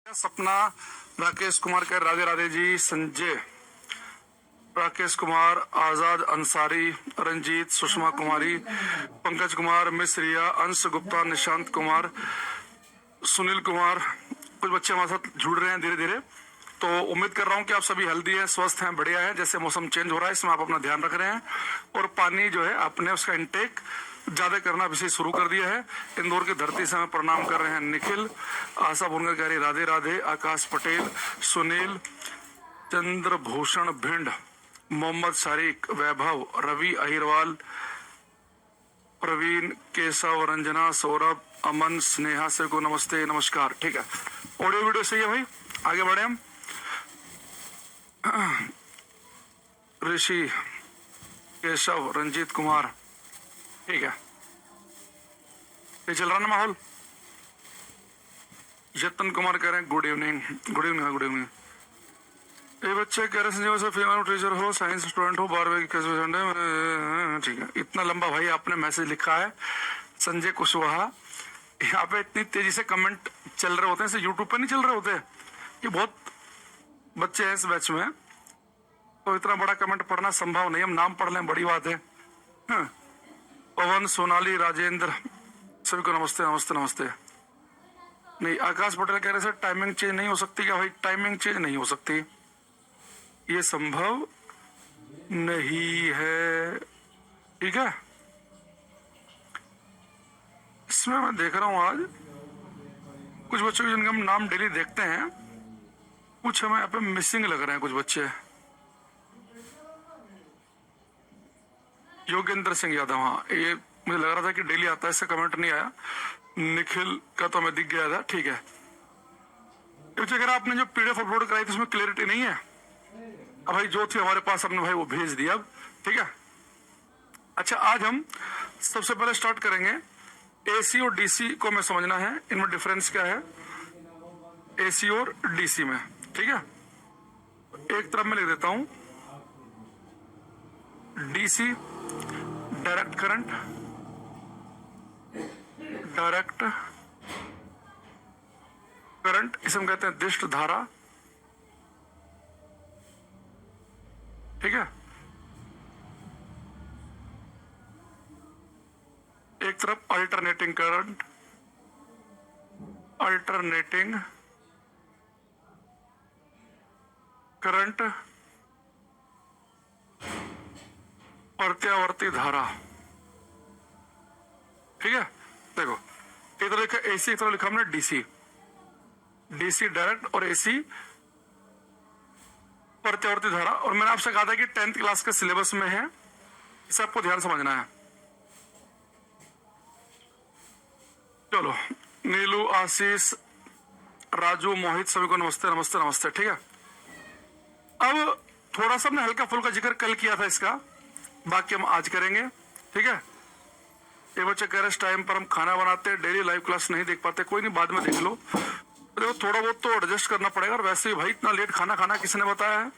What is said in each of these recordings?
सपना, राकेश कुमार कह राधे राधे जी, संजय, राकेश कुमार, आजाद अंसारी, रंजीत, सुषमा कुमारी, पंकज कुमार, मिस रिया, अंश गुप्ता, निशांत कुमार, सुनील कुमार, कुछ बच्चे हमारे साथ जुड़ रहे हैं धीरे धीरे। तो उम्मीद कर रहा हूं कि आप सभी हेल्दी हैं, स्वस्थ हैं, बढ़िया है। जैसे मौसम चेंज हो रहा है इसमें आप अपना ध्यान रख रहे हैं और पानी जो है आपने उसका इंटेक ज्यादा करना अभी से शुरू कर दिया है। इंदौर की धरती से हमें प्रणाम कर रहे हैं निखिल, आशा भुनकर कह रही राधे राधे, आकाश पटेल, सुनील, चंद्रभूषण भिंड, मोहम्मद शारिक, वैभव, रवि अहिरवाल, प्रवीण, केशव, रंजना, सौरभ, अमन, स्नेहा से को नमस्ते नमस्कार। ठीक है, ऑडियो वीडियो सही है भाई, आगे बढ़े हम। ऋषि, केशव, रंजीत कुमार, ठीक है, ये चल रहा ना माहौल। जतन कुमार कह रहे हैं good evening, good evening, good evening. ये बच्चे कह रहे हैं फीमेल टीचर हो, साइंस स्टूडेंट हो, 12वीं कैसे संडे, ठीक है। इतना लंबा भाई आपने मैसेज लिखा है संजय कुशवाहा। यहाँ पे इतनी तेजी से कमेंट चल रहे होते हैं, यूट्यूब पे नहीं चल रहे होते। ये बहुत बच्चे हैं इस बैच में, तो इतना बड़ा कमेंट पढ़ना संभव नहीं। हम नाम पढ़ लें बड़ी बात है। पवन, सोनाली, राजेंद्र, सभी को नमस्ते नमस्ते नमस्ते। नहीं, आकाश पटेल कह रहे सर टाइमिंग चेंज नहीं हो सकती क्या? भाई टाइमिंग चेंज नहीं हो सकती, ये संभव नहीं है, ठीक है। इसमें मैं देख रहा हूं आज कुछ बच्चों के जिनका हम नाम डेली देखते हैं, कुछ हमें यहाँ पे मिसिंग लग रहे हैं कुछ बच्चे। योगेंद्र सिंह यादव, हाँ, ये मुझे लग रहा था कि डेली आता है, इससे कमेंट नहीं आया। निखिल का तो हमें दिख गया था, ठीक है। अगर आपने जो पीडीएफ अपलोड कराई थी उसमें क्लियरिटी नहीं है, अब भाई जो थी हमारे पास हमने भाई वो भेज दिया अब, ठीक है। अच्छा, आज हम सबसे पहले स्टार्ट करेंगे एसी और डीसी को हमें समझना है, इनमें डिफरेंस क्या है एसी और डीसी में, ठीक है। एक तरफ मैं लिख देता हूं DC, direct current, direct current, इसे हम कहते हैं दिष्ट धारा, ठीक है। एक तरफ अल्टरनेटिंग करंट, अल्टरनेटिंग करंट, प्रत्यावर्ती धारा, ठीक है। देखो, एक तरफ लिखा एसी, एक तरफ लिखा हमने डीसी। डीसी डायरेक्ट और एसी प्रत्यावर्ती धारा। और मैंने आपसे कहा था कि 10th क्लास के सिलेबस में है, इसे आपको ध्यान समझना है। चलो, नीलू, आशीष, राजू, मोहित, सभी को नमस्ते नमस्ते नमस्ते, ठीक है। अब थोड़ा सा हमने हल्का फुल्का जिक्र कल किया था इसका, बाकी हम आज करेंगे, ठीक है। ये बच्चे कह रहे इस टाइम पर हम खाना बनाते हैं, डेली लाइव क्लास नहीं देख पाते, कोई नहीं, बाद में देख लो। देखो, थोड़ा बहुत तो एडजस्ट करना पड़ेगा। और वैसे ही भाई इतना लेट खाना खाना किसने बताया है?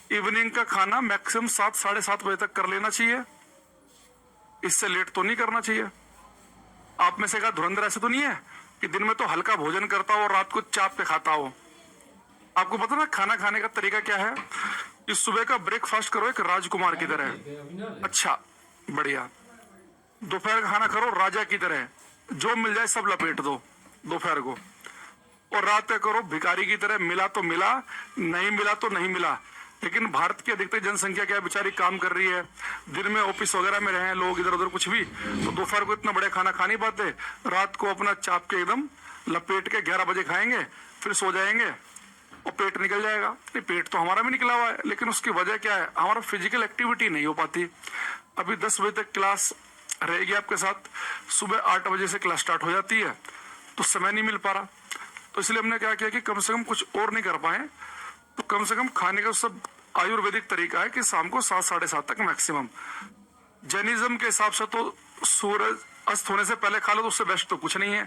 इवनिंग का खाना मैक्सिमम 7 साढ़े 7 बजे तक कर लेना चाहिए, इससे लेट तो नहीं करना चाहिए। आप में से का धुरंधर ऐसे तो नहीं है कि दिन में तो हल्का भोजन करता हो और रात को चाप के खाता हो। आपको पता ना खाना खाने का तरीका क्या है? कि सुबह का ब्रेकफास्ट करो एक राजकुमार की तरह, अच्छा बढ़िया। दोपहर का खाना करो राजा की तरह, जो मिल जाए सब लपेट दो दोपहर को। और रात का करो भिखारी की तरह, मिला तो मिला, नहीं मिला तो नहीं मिला। लेकिन भारत की अधिकतर जनसंख्या क्या बेचारी काम कर रही है, दिन में ऑफिस वगैरह में रहे लोग इधर उधर कुछ भी, तो दोपहर को इतना बढ़िया खाना खा नहीं पाते। रात को अपना चाप के एकदम लपेट के 11 बजे खाएंगे, फिर सो जाएंगे और पेट निकल जाएगा। नहीं, पेट तो हमारा भी निकला हुआ है, लेकिन उसकी वजह क्या है? हमारा फिजिकल एक्टिविटी नहीं हो पाती। अभी 10 बजे तक क्लास रहेगी आपके साथ, सुबह 8 बजे से क्लास स्टार्ट हो जाती है, तो समय नहीं मिल पा रहा। तो इसलिए हमने क्या किया कि कम से कम कुछ और नहीं कर पाए, तो कम से कम खाने का सब आयुर्वेदिक तरीका है कि शाम को 7 साढ़े 7 तक मैक्सिमम। जैनिज्म के हिसाब से तो सूरज अस्त होने से पहले खा लो, तो उससे बेस्ट तो कुछ नहीं है।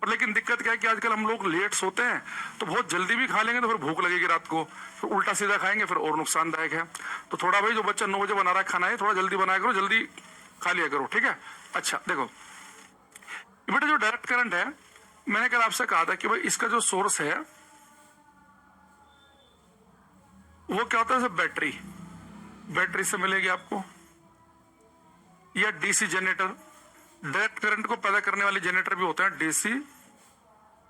पर लेकिन दिक्कत क्या है कि आजकल हम लोग लेट सोते हैं, तो बहुत जल्दी भी खा लेंगे तो फिर भूख लगेगी रात को, फिर उल्टा सीधा खाएंगे, फिर और नुकसानदायक है। तो थोड़ा भाई जो बच्चा 9 बजे बना रहा है खाना है, थोड़ा जल्दी बनाया करो, जल्दी खा लिया करो, ठीक है। अच्छा देखो बेटा, जो डायरेक्ट करंट है मैंने कल आपसे कहा था कि भाई इसका जो सोर्स है वो क्या होता है, सब बैटरी, बैटरी से मिलेगी आपको, या डीसी जनरेटर, डायरेक्ट करंट को पैदा करने वाले जनरेटर भी होते हैं डीसी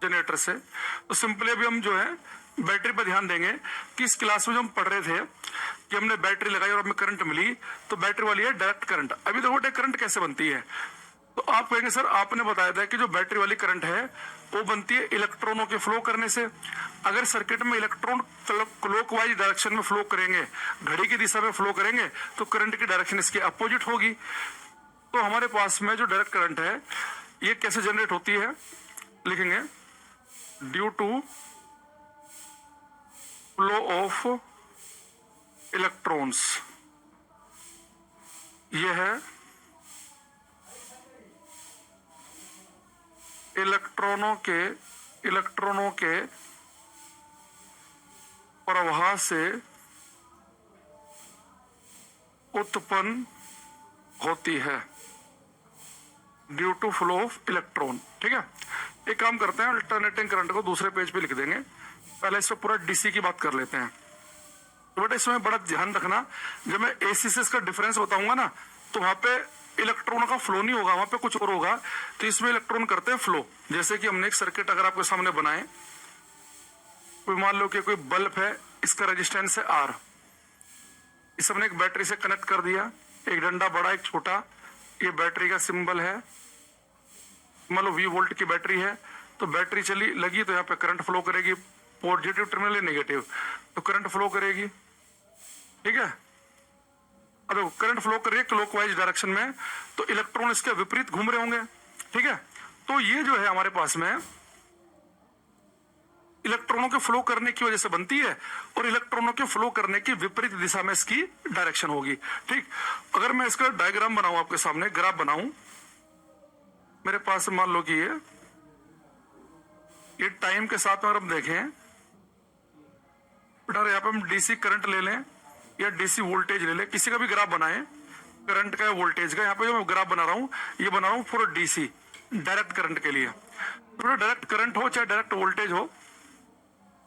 जनरेटर से। तो सिंपली अभी हम जो है बैटरी पर ध्यान देंगे कि इस क्लास में जो हम पढ़ रहे थे कि हमने बैटरी लगाई और हमें करंट मिली, तो बैटरी वाली है डायरेक्ट करंट। अभी देखो बेटे करंट कैसे बनती है, तो आप कहेंगे सर आपने बताया था कि जो बैटरी वाली करंट है वो बनती है इलेक्ट्रॉनों के फ्लो करने से। अगर सर्किट में इलेक्ट्रॉन क्लॉकवाइज डायरेक्शन में फ्लो करेंगे, घड़ी की दिशा में फ्लो करेंगे, तो करंट की डायरेक्शन इसकी अपोजिट होगी। तो हमारे पास में जो डायरेक्ट करंट है ये कैसे जनरेट होती है, लिखेंगे due to flow of electrons. यह है इलेक्ट्रॉनों के प्रवाह से उत्पन्न होती है, due to flow of electron. ठीक है, एक काम करते हैं, अल्टरनेटिंग करंट को दूसरे पेज पे लिख देंगे। पहले इस पे पूरा डीसी की बात कर लेते हैं। तो बेटा इसमें बड़ा ध्यान रखना, जब मैं एसी से इसका डिफरेंस बताऊंगा ना, तो वहां पे इलेक्ट्रॉनों का फ्लो नहीं होगा, वहां पे कुछ और होगा। तो इसमें इलेक्ट्रॉन करते हैं फ्लो। जैसे कि हमने एक सर्किट अगर आपके सामने बनाए, कोई मान लो कि कोई बल्ब है, इसका रेजिस्टेंस है आर, इसे हमने एक बैटरी से कनेक्ट कर दिया, एक डंडा बड़ा एक छोटा, ये बैटरी का सिंबल है, मान लो 20 वोल्ट की बैटरी है। तो बैटरी चली लगी तो यहाँ पे करंट फ्लो करेगी, पॉजिटिव टर्मिनल है नेगेटिव, तो करंट फ्लो करेगी। ठीक है, अब देखो करंट फ्लो कर रही है क्लॉकवाइज डायरेक्शन में, तो इलेक्ट्रॉन इसके विपरीत घूम रहे होंगे। ठीक है, तो ये जो है हमारे पास में इलेक्ट्रॉनों के फ्लो करने की वजह से बनती है, और इलेक्ट्रॉनों के फ्लो करने की विपरीत दिशा में इसकी डायरेक्शन होगी। ठीक, अगर मैं इसका डायग्राम बनाऊं आपके सामने, ग्राफ बनाऊं, मेरे पास मान लो कि ये टाइम के साथ में अगर हम देखें, यहाँ पे हम डीसी करंट ले लें या डीसी वोल्टेज ले लें, किसी का भी ग्राफ बनाएं, करंट का या वोल्टेज का। यहाँ पे जो मैं ग्राफ बना रहा हूं, ये बना रहा हूं फॉर डीसी, डायरेक्ट करंट के लिए। तो डायरेक्ट करंट हो चाहे डायरेक्ट वोल्टेज हो,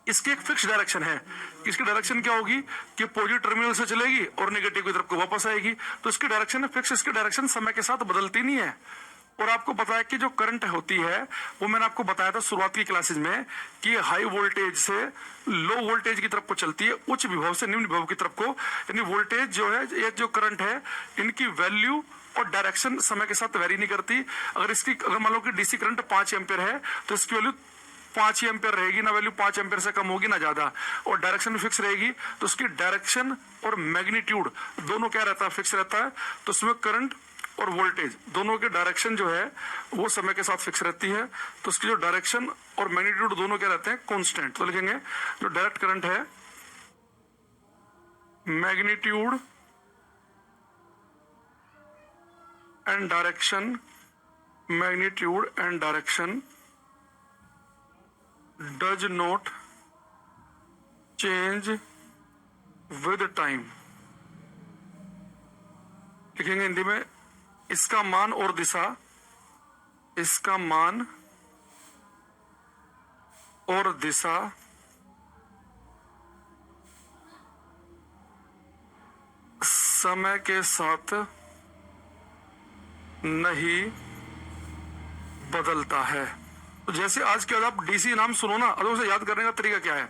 इसकी एक फिक्स डायरेक्शन है। इसकी डायरेक्शन क्या होगी कि पॉजिटिव टर्मिनल से चलेगी और नेगेटिव की तरफ को वापस आएगी। तो इसकी डायरेक्शन है फिक्स, इसकी डायरेक्शन समय के साथ बदलती नहीं है। और आपको पता है कि जो करंट होती है वो मैंने आपको बताया था शुरुआत की क्लासेज में कि हाई वोल्टेज से लो वोल्टेज की तरफ को चलती है, उच्च विभव से निम्न विभव की तरफ को। यानी वोल्टेज जो है, ये जो करंट है, इनकी वैल्यू और डायरेक्शन समय के साथ वेरी नहीं करती। अगर मान लो कि डीसी करंट 5 एम्पियर है, तो इसकी वैल्यू 5 ही एम्पियर रहेगी ना, वैल्यू 5 एम्पियर से कम होगी ना ज्यादा, और डायरेक्शन भी फिक्स रहेगी। तो उसकी डायरेक्शन और मैग्नीट्यूड दोनों क्या रहता है, फिक्स रहता है। तो उसमें करंट और वोल्टेज दोनों के डायरेक्शन जो है वो समय के साथ फिक्स रहती है। तो उसकी जो डायरेक्शन और मैग्नीट्यूड दोनों क्या रहते हैं, कांस्टेंट। तो लिखेंगे जो डायरेक्ट करंट है, magnitude and direction, magnitude and direction does not change with time. लिखेंगे हिंदी में, इसका मान और दिशा, इसका मान और दिशा समय के साथ नहीं बदलता है। तो जैसे आज के बाद आप डीसी नाम सुनो ना, अगर उसे याद करने का तरीका क्या है,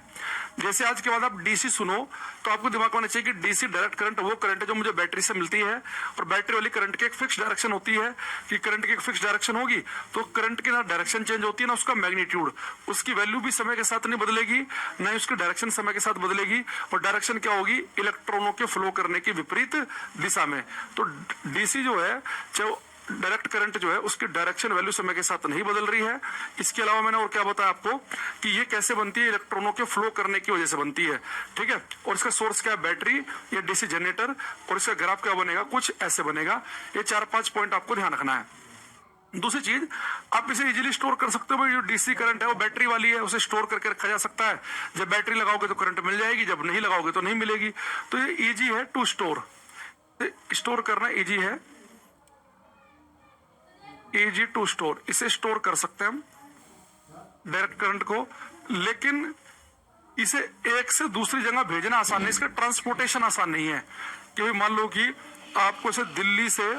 जैसे आज के बाद आप डीसी सुनो तो आपको दिमाग में आना चाहिए कि डीसी डायरेक्ट करंट वो करंट है जो मुझे बैटरी से मिलती है, और बैटरी वाली करंट की एक फिक्स डायरेक्शन होती है कि करंट की एक फिक्स डायरेक्शन होगी, तो करंट की ना डायरेक्शन चेंज होती है ना उसका मैग्नीट्यूड, उसकी वैल्यू भी समय के साथ नहीं बदलेगी, ना ही उसकी डायरेक्शन समय के साथ बदलेगी। और डायरेक्शन क्या होगी, इलेक्ट्रॉनों के फ्लो करने की विपरीत दिशा में। तो डीसी जो है, चाहे डायरेक्ट करंट जो है, उसकी डायरेक्शन वैल्यू समय के साथ नहीं बदल रही है। इसके अलावा मैंने और क्या बताया आपको कि ये कैसे बनती है, इलेक्ट्रॉनों के फ्लो करने की वजह से बनती है। ठीक है, और इसका सोर्स क्या है, बैटरी या डीसी जनरेटर, और इसका ग्राफ क्या बनेगा, कुछ ऐसे बनेगा। ये 4-5 पॉइंट आपको ध्यान रखना है। दूसरी चीज, आप इसे इजीली स्टोर कर सकते हो। जो डीसी करंट है वो बैटरी वाली है, उसे स्टोर करके रखा जा सकता है। जब बैटरी लगाओगे तो करंट मिल जाएगी, जब नहीं लगाओगे तो नहीं मिलेगी। तो ये इजी है टू स्टोर, स्टोर करना इजी है, इजी टू स्टोर, इसे स्टोर कर सकते हैं हम। डायरेक्ट करंट को, लेकिन इसे एक से दूसरी जगह भेजना आसान नहीं, इसका ट्रांसपोर्टेशन आसान नहीं है। क्योंकि मान लो कि आपको इसे दिल्ली से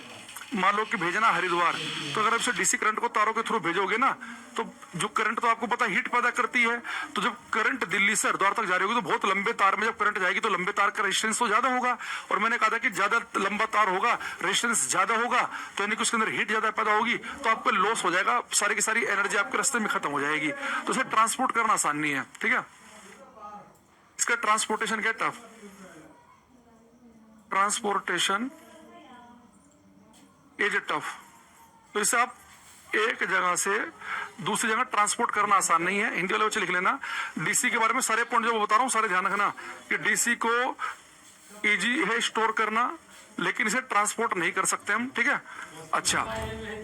मान लो कि भेजना हरिद्वार, तो अगर आप इसे डीसी करंट को तारों के थ्रू भेजोगे ना, तो जो करंट तो आपको पता हीट पैदा करती है, तो जब करंट दिल्ली से हरिद्वार तक जा रही होगी तो बहुत लंबे तार में जब करंट जाएगी तो लंबे तार का रेजिस्टेंस तो ज्यादा होगा, और मैंने कहा था कि ज्यादा लंबा तार होगा रेजिस्टेंस ज्यादा होगा, तो यानी कि उसके अंदर हीट ज्यादा पैदा होगी, तो आपको लॉस हो जाएगा, सारी की सारी एनर्जी आपके रास्ते में खत्म हो जाएगी, तो इसे ट्रांसपोर्ट करना आसान नहीं है। ठीक है, इसका ट्रांसपोर्टेशन क्या टफ, ट्रांसपोर्टेशन इज टफ। तो इसे आप एक जगह से दूसरी जगह ट्रांसपोर्ट करना आसान नहीं है। हिंदी वाले बच्चे लिख लेना, डीसी के बारे में सारे पॉइंट जो बता रहा हूं सारे ध्यान रखना कि डीसी को इजी है स्टोर करना, लेकिन इसे ट्रांसपोर्ट नहीं कर सकते हम। ठीक है, अच्छा,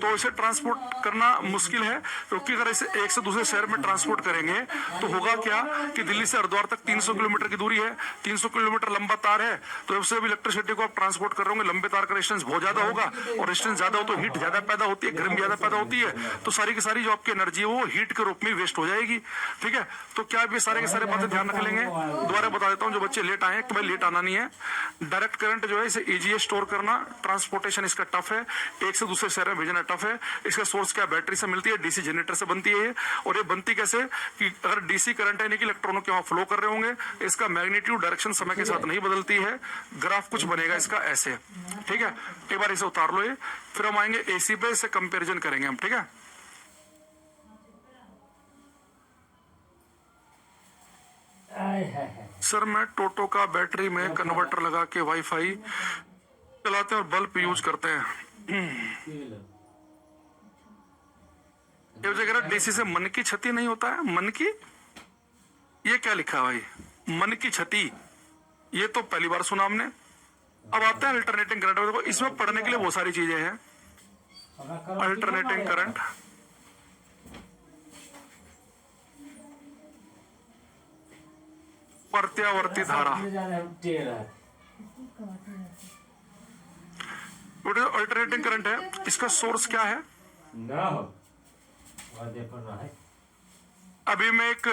तो इसे ट्रांसपोर्ट करना मुश्किल है, क्योंकि अगर इसे एक से दूसरे शहर में ट्रांसपोर्ट करेंगे तो होगा क्या कि दिल्ली से हरिद्वार तक 300 किलोमीटर की दूरी है, 300 किलोमीटर लंबा तार है, तो उससे भी इलेक्ट्रिसिटी को आप ट्रांसपोर्ट कर रहे होंगे, लंबे तार का रेजिस्टेंस बहुत ज्यादा होगा, और रेजिस्टेंस ज्यादा हो तो हीट ज्यादा पैदा होती है, गर्मी ज्यादा पैदा होती है, तो सारी की सारी जो आपकी एनर्जी है वो हीट के रूप में वेस्ट हो जाएगी। ठीक है, तो क्या आप ये सारे के सारे बातें ध्यान रख लेंगे। दोबारा बता देता हूँ, जो बच्चे लेट आए तो भाई लेट आना नहीं है। डायरेक्ट करंट जो है इसे इजी स्टोर करना, ट्रांसपोर्टेशन इसका टफ है, एक से दूसरे शहर में भेजना टफ है। इसका सोर्स क्या, बैटरी से मिलती है, डीसी जनरेटर से बनती है, और ये बनती कैसे कि अगर डीसी करंट है यानी कि इलेक्ट्रॉनों के वहां फ्लो कर रहे होंगे, इसका मैग्नीट्यूड डायरेक्शन समय के साथ नहीं बदलती है, ग्राफ कुछ बनेगा इसका ऐसे। ठीक है, एक बार इसे उतार लो ये, फिर हम आएंगे एसी पे, इसे कंपेरिजन करेंगे हम। ठीक है, सर मैं टोटो का बैटरी में कन्वर्टर लगा के वाईफाई चलाते हैं और बल्ब यूज करते हैं। ये जगह डीसी से मन की क्षति नहीं होता है, मन की, ये क्या लिखा है भाई, मन की क्षति, ये तो पहली बार सुना हमने। अब आते हैं अल्टरनेटिंग करंट, देखो इसमें पढ़ने के लिए बहुत सारी चीजें हैं। अल्टरनेटिंग करंट, प्रत्यावर्ती धारा, अल्टरनेटिंग करंट है, इसका सोर्स क्या है। अभी मैं एक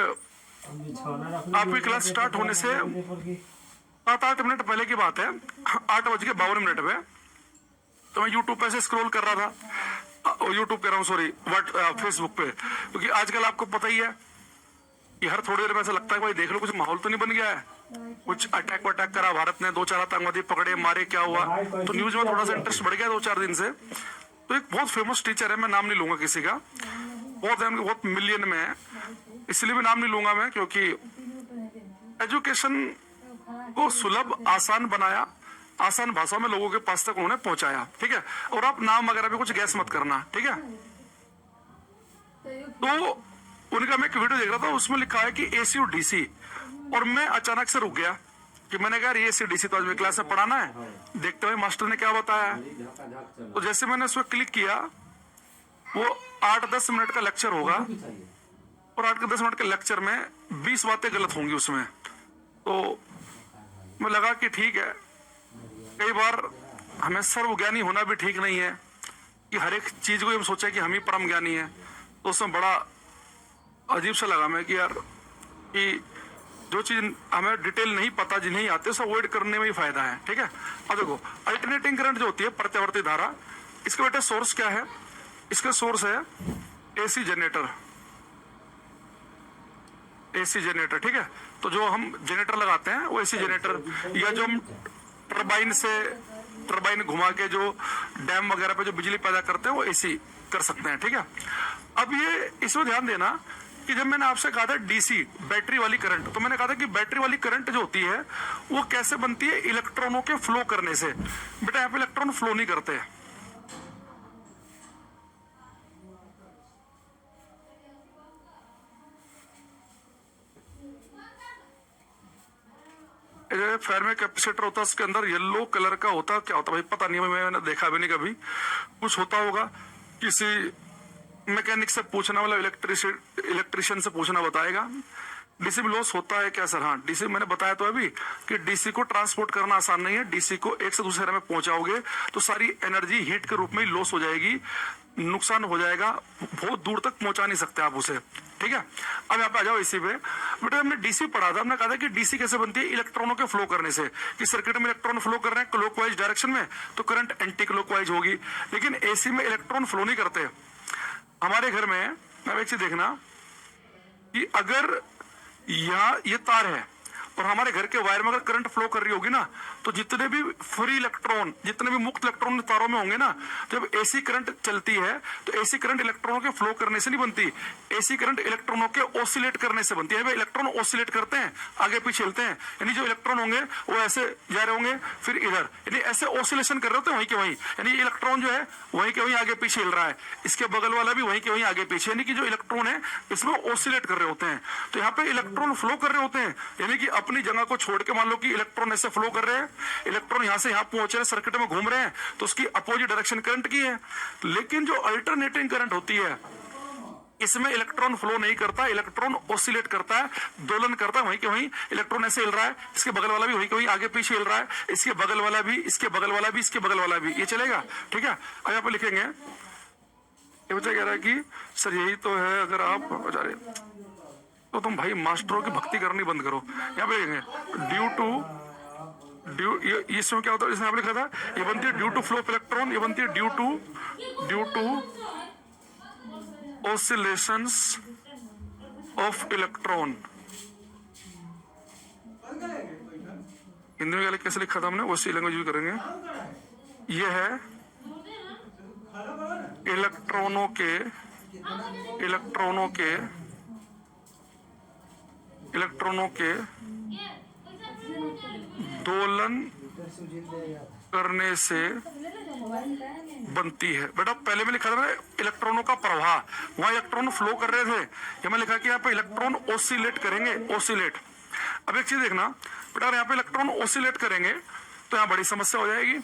आपकी क्लास स्टार्ट होने से 7-8 मिनट पहले की बात है, 8:52 पे, तो मैं यूट्यूब पे से स्क्रॉल कर रहा था, यूट्यूब कह रहा हूँ सॉरी, फेसबुक पे, क्योंकि आजकल आपको पता ही है कि हर थोड़ी देर में ऐसा लगता है भाई देख लो कुछ माहौल तो नहीं बन गया है, कुछ अटैक वटैक करा भारत ने, 2-4 आतंकवादी पकड़े मारे, क्या हुआ, तो न्यूज में थोड़ा सा इंटरेस्ट बढ़ गया 2-4 दिन से। तो एक बहुत फेमस टीचर है, मैं नाम नहीं लूंगा किसी का, बहुत मिलियन में है, इसलिए भी नाम नहीं लूंगा मैं, क्योंकि एजुकेशन को सुलभ आसान बनाया, आसान भाषा में लोगों के पास तक उन्होंने पहुंचाया। ठीक है, और आप नाम वगैरह भी कुछ गैस मत करना। ठीक है, तो उनका मैं एक वीडियो देख रहा था, उसमें लिखा है कि एसी और डीसी, और मैं अचानक से रुक गया कि मैंने कहा ये एसी डीसी तो आज मेरी क्लास में पढ़ाना है, देखते हुए मास्टर ने क्या बताया। तो जैसे मैंने उस पर क्लिक किया, वो 8-10 मिनट का लेक्चर होगा, और 8-10 मिनट के लेक्चर में 20 बातें गलत होंगी उसमें। तो मैं लगा कि ठीक है, कई बार हमें सर्वज्ञानी होना भी ठीक नहीं है कि हर एक चीज को हम सोचे कि हम ही परम ज्ञानी है, तो उसमें बड़ा अजीब सा लगा मैं कि यार कि जो चीज हमें डिटेल नहीं पता, जिन्हें आते उसे अवॉइड करने में ही फायदा है। ठीक है, अब देखो अल्टरनेटिंग करंट जो होती है, प्रत्यावर्ती धारा, इसका बेटा सोर्स क्या है, इसका सोर्स है एसी जनरेटर, एसी जनरेटर। ठीक है, तो जो हम जनरेटर लगाते हैं वो एसी जनरेटर, या जो हम टरबाइन घुमा के जो डैम वगैरह पे जो बिजली पैदा करते हैं वो एसी कर सकते हैं। ठीक है, अब ये इसमें ध्यान देना कि जब मैंने आपसे कहा था डीसी बैटरी वाली करंट, तो मैंने कहा था कि बैटरी वाली करंट जो होती है वो कैसे बनती है, इलेक्ट्रॉनों के फ्लो करने से। बेटा यहाँ पे इलेक्ट्रॉन फ्लो नहीं करते, फेराइट कैपेसिटर होता है, उसके अंदर येलो कलर का होता, क्या होता भाई पता नहीं, मैंने देखा भी नहीं कभी, कुछ होता होगा, किसी मैकेनिक से पूछना, मतलब इलेक्ट्रिशियन से पूछना बताएगा। डीसी में लॉस होता है क्या सर। हाँ, डीसी मैंने बताया तो अभी कि डीसी को ट्रांसपोर्ट करना आसान नहीं है, डीसी को एक से दूसरे शहर में पहुंचाओगे तो सारी एनर्जी हीट के रूप में ही लॉस हो जाएगी, नुकसान हो जाएगा, बहुत दूर तक पहुंचा नहीं सकते आप उसे, ठीक है। अब यहाँ पे आ जाओ एसी पे। बेटा हमने डीसी पढ़ा था, हमने कहा था कि डीसी कैसे बनती है, इलेक्ट्रॉनों के फ्लो करने से, कि सर्किट में इलेक्ट्रॉन फ्लो कर रहे हैं क्लॉकवाइज डायरेक्शन में तो करंट एंटी क्लॉकवाइज होगी। लेकिन एसी में इलेक्ट्रॉन फ्लो नहीं करते। हमारे घर में अब एक चीज देखना कि अगर यहाँ ये तार है और हमारे घर के वायर में अगर करंट फ्लो कर रही होगी ना, तो जितने भी फ्री इलेक्ट्रॉन, जितने भी मुक्त इलेक्ट्रॉन तारों में होंगे ना, जब एसी करंट चलती है तो एसी करंट इलेक्ट्रॉनों के फ्लो करने से नहीं बनती, एसी करंट इलेक्ट्रॉनों के ऑसिलेट करने से बनती है। इलेक्ट्रॉन ऑसिलेट करते हैं, आगे पीछे हिलते हैं, यानी जो इलेक्ट्रॉन होंगे वो ऐसे जा रहे होंगे, फिर इधर, यानी ऐसे ऑसिलेशन कर रहे होते हैं वहीं के वहीं, यानी इलेक्ट्रॉन जो है वहीं के वहीं आगे पीछे हिल रहा है, इसके बगल वाला भी वहीं के वहीं आगे पीछे, यानी कि जो इलेक्ट्रॉन है इसमें ऑसिलेट कर रहे होते हैं। तो यहाँ पे इलेक्ट्रॉन फ्लो कर रहे होते हैं, यानी कि अपनी जगह को छोड़ के, मान लो कि इलेक्ट्रॉन ऐसे फ्लो कर रहे हैं, इलेक्ट्रॉन यहां से यहां पहुंच रहे हैं, सर्किट में घूम रहे हैं, तो उसकी अपोजिट डायरेक्शन करंट की है। लेकिन जो अल्टरनेटिंग करंट होती है इसमें इलेक्ट्रॉन फ्लो नहीं करता, इलेक्ट्रॉन ऑसिलेट करता है, दोलन करता है, वहीं के वहीं इलेक्ट्रॉन ऐसे हिल रहा है, इसके बगल वाला भी वहीं के वहीं आगे पीछे हिल रहा है, इसके बगल वाला भी, इसके बगल वाला भी, इसके बगल वाला भी, ये चलेगा, ठीक है। अब यहाँ पे लिखेंगे, ये बच्चा कह रहा है कि सर यही तो है, अगर आप बेचारे तो तुम भाई मास्टरों की भक्ति करनी बंद करो। यहाँ पे लिखेंगे ड्यू टू ये इसमें क्या होता है, इसमें आपने लिखा था, ये बनती है due to flow of electron, ये बनती है due to oscillations of electron. Hindi में कैसे लिखा था हमने, वैसी लैंग्वेज भी करेंगे। ये है इलेक्ट्रॉनों के दोलन करने से बनती है। बेटा पहले में लिखा था इलेक्ट्रॉनों का प्रवाह, वहां इलेक्ट्रॉन फ्लो कर रहे थे, ये मैं लिखा कि यहाँ पे इलेक्ट्रॉन ऑसिलेट करेंगे, ऑसिलेट। अब एक चीज देखना बेटा, यहाँ पे इलेक्ट्रॉन ऑसिलेट करेंगे तो यहाँ बड़ी समस्या हो जाएगी।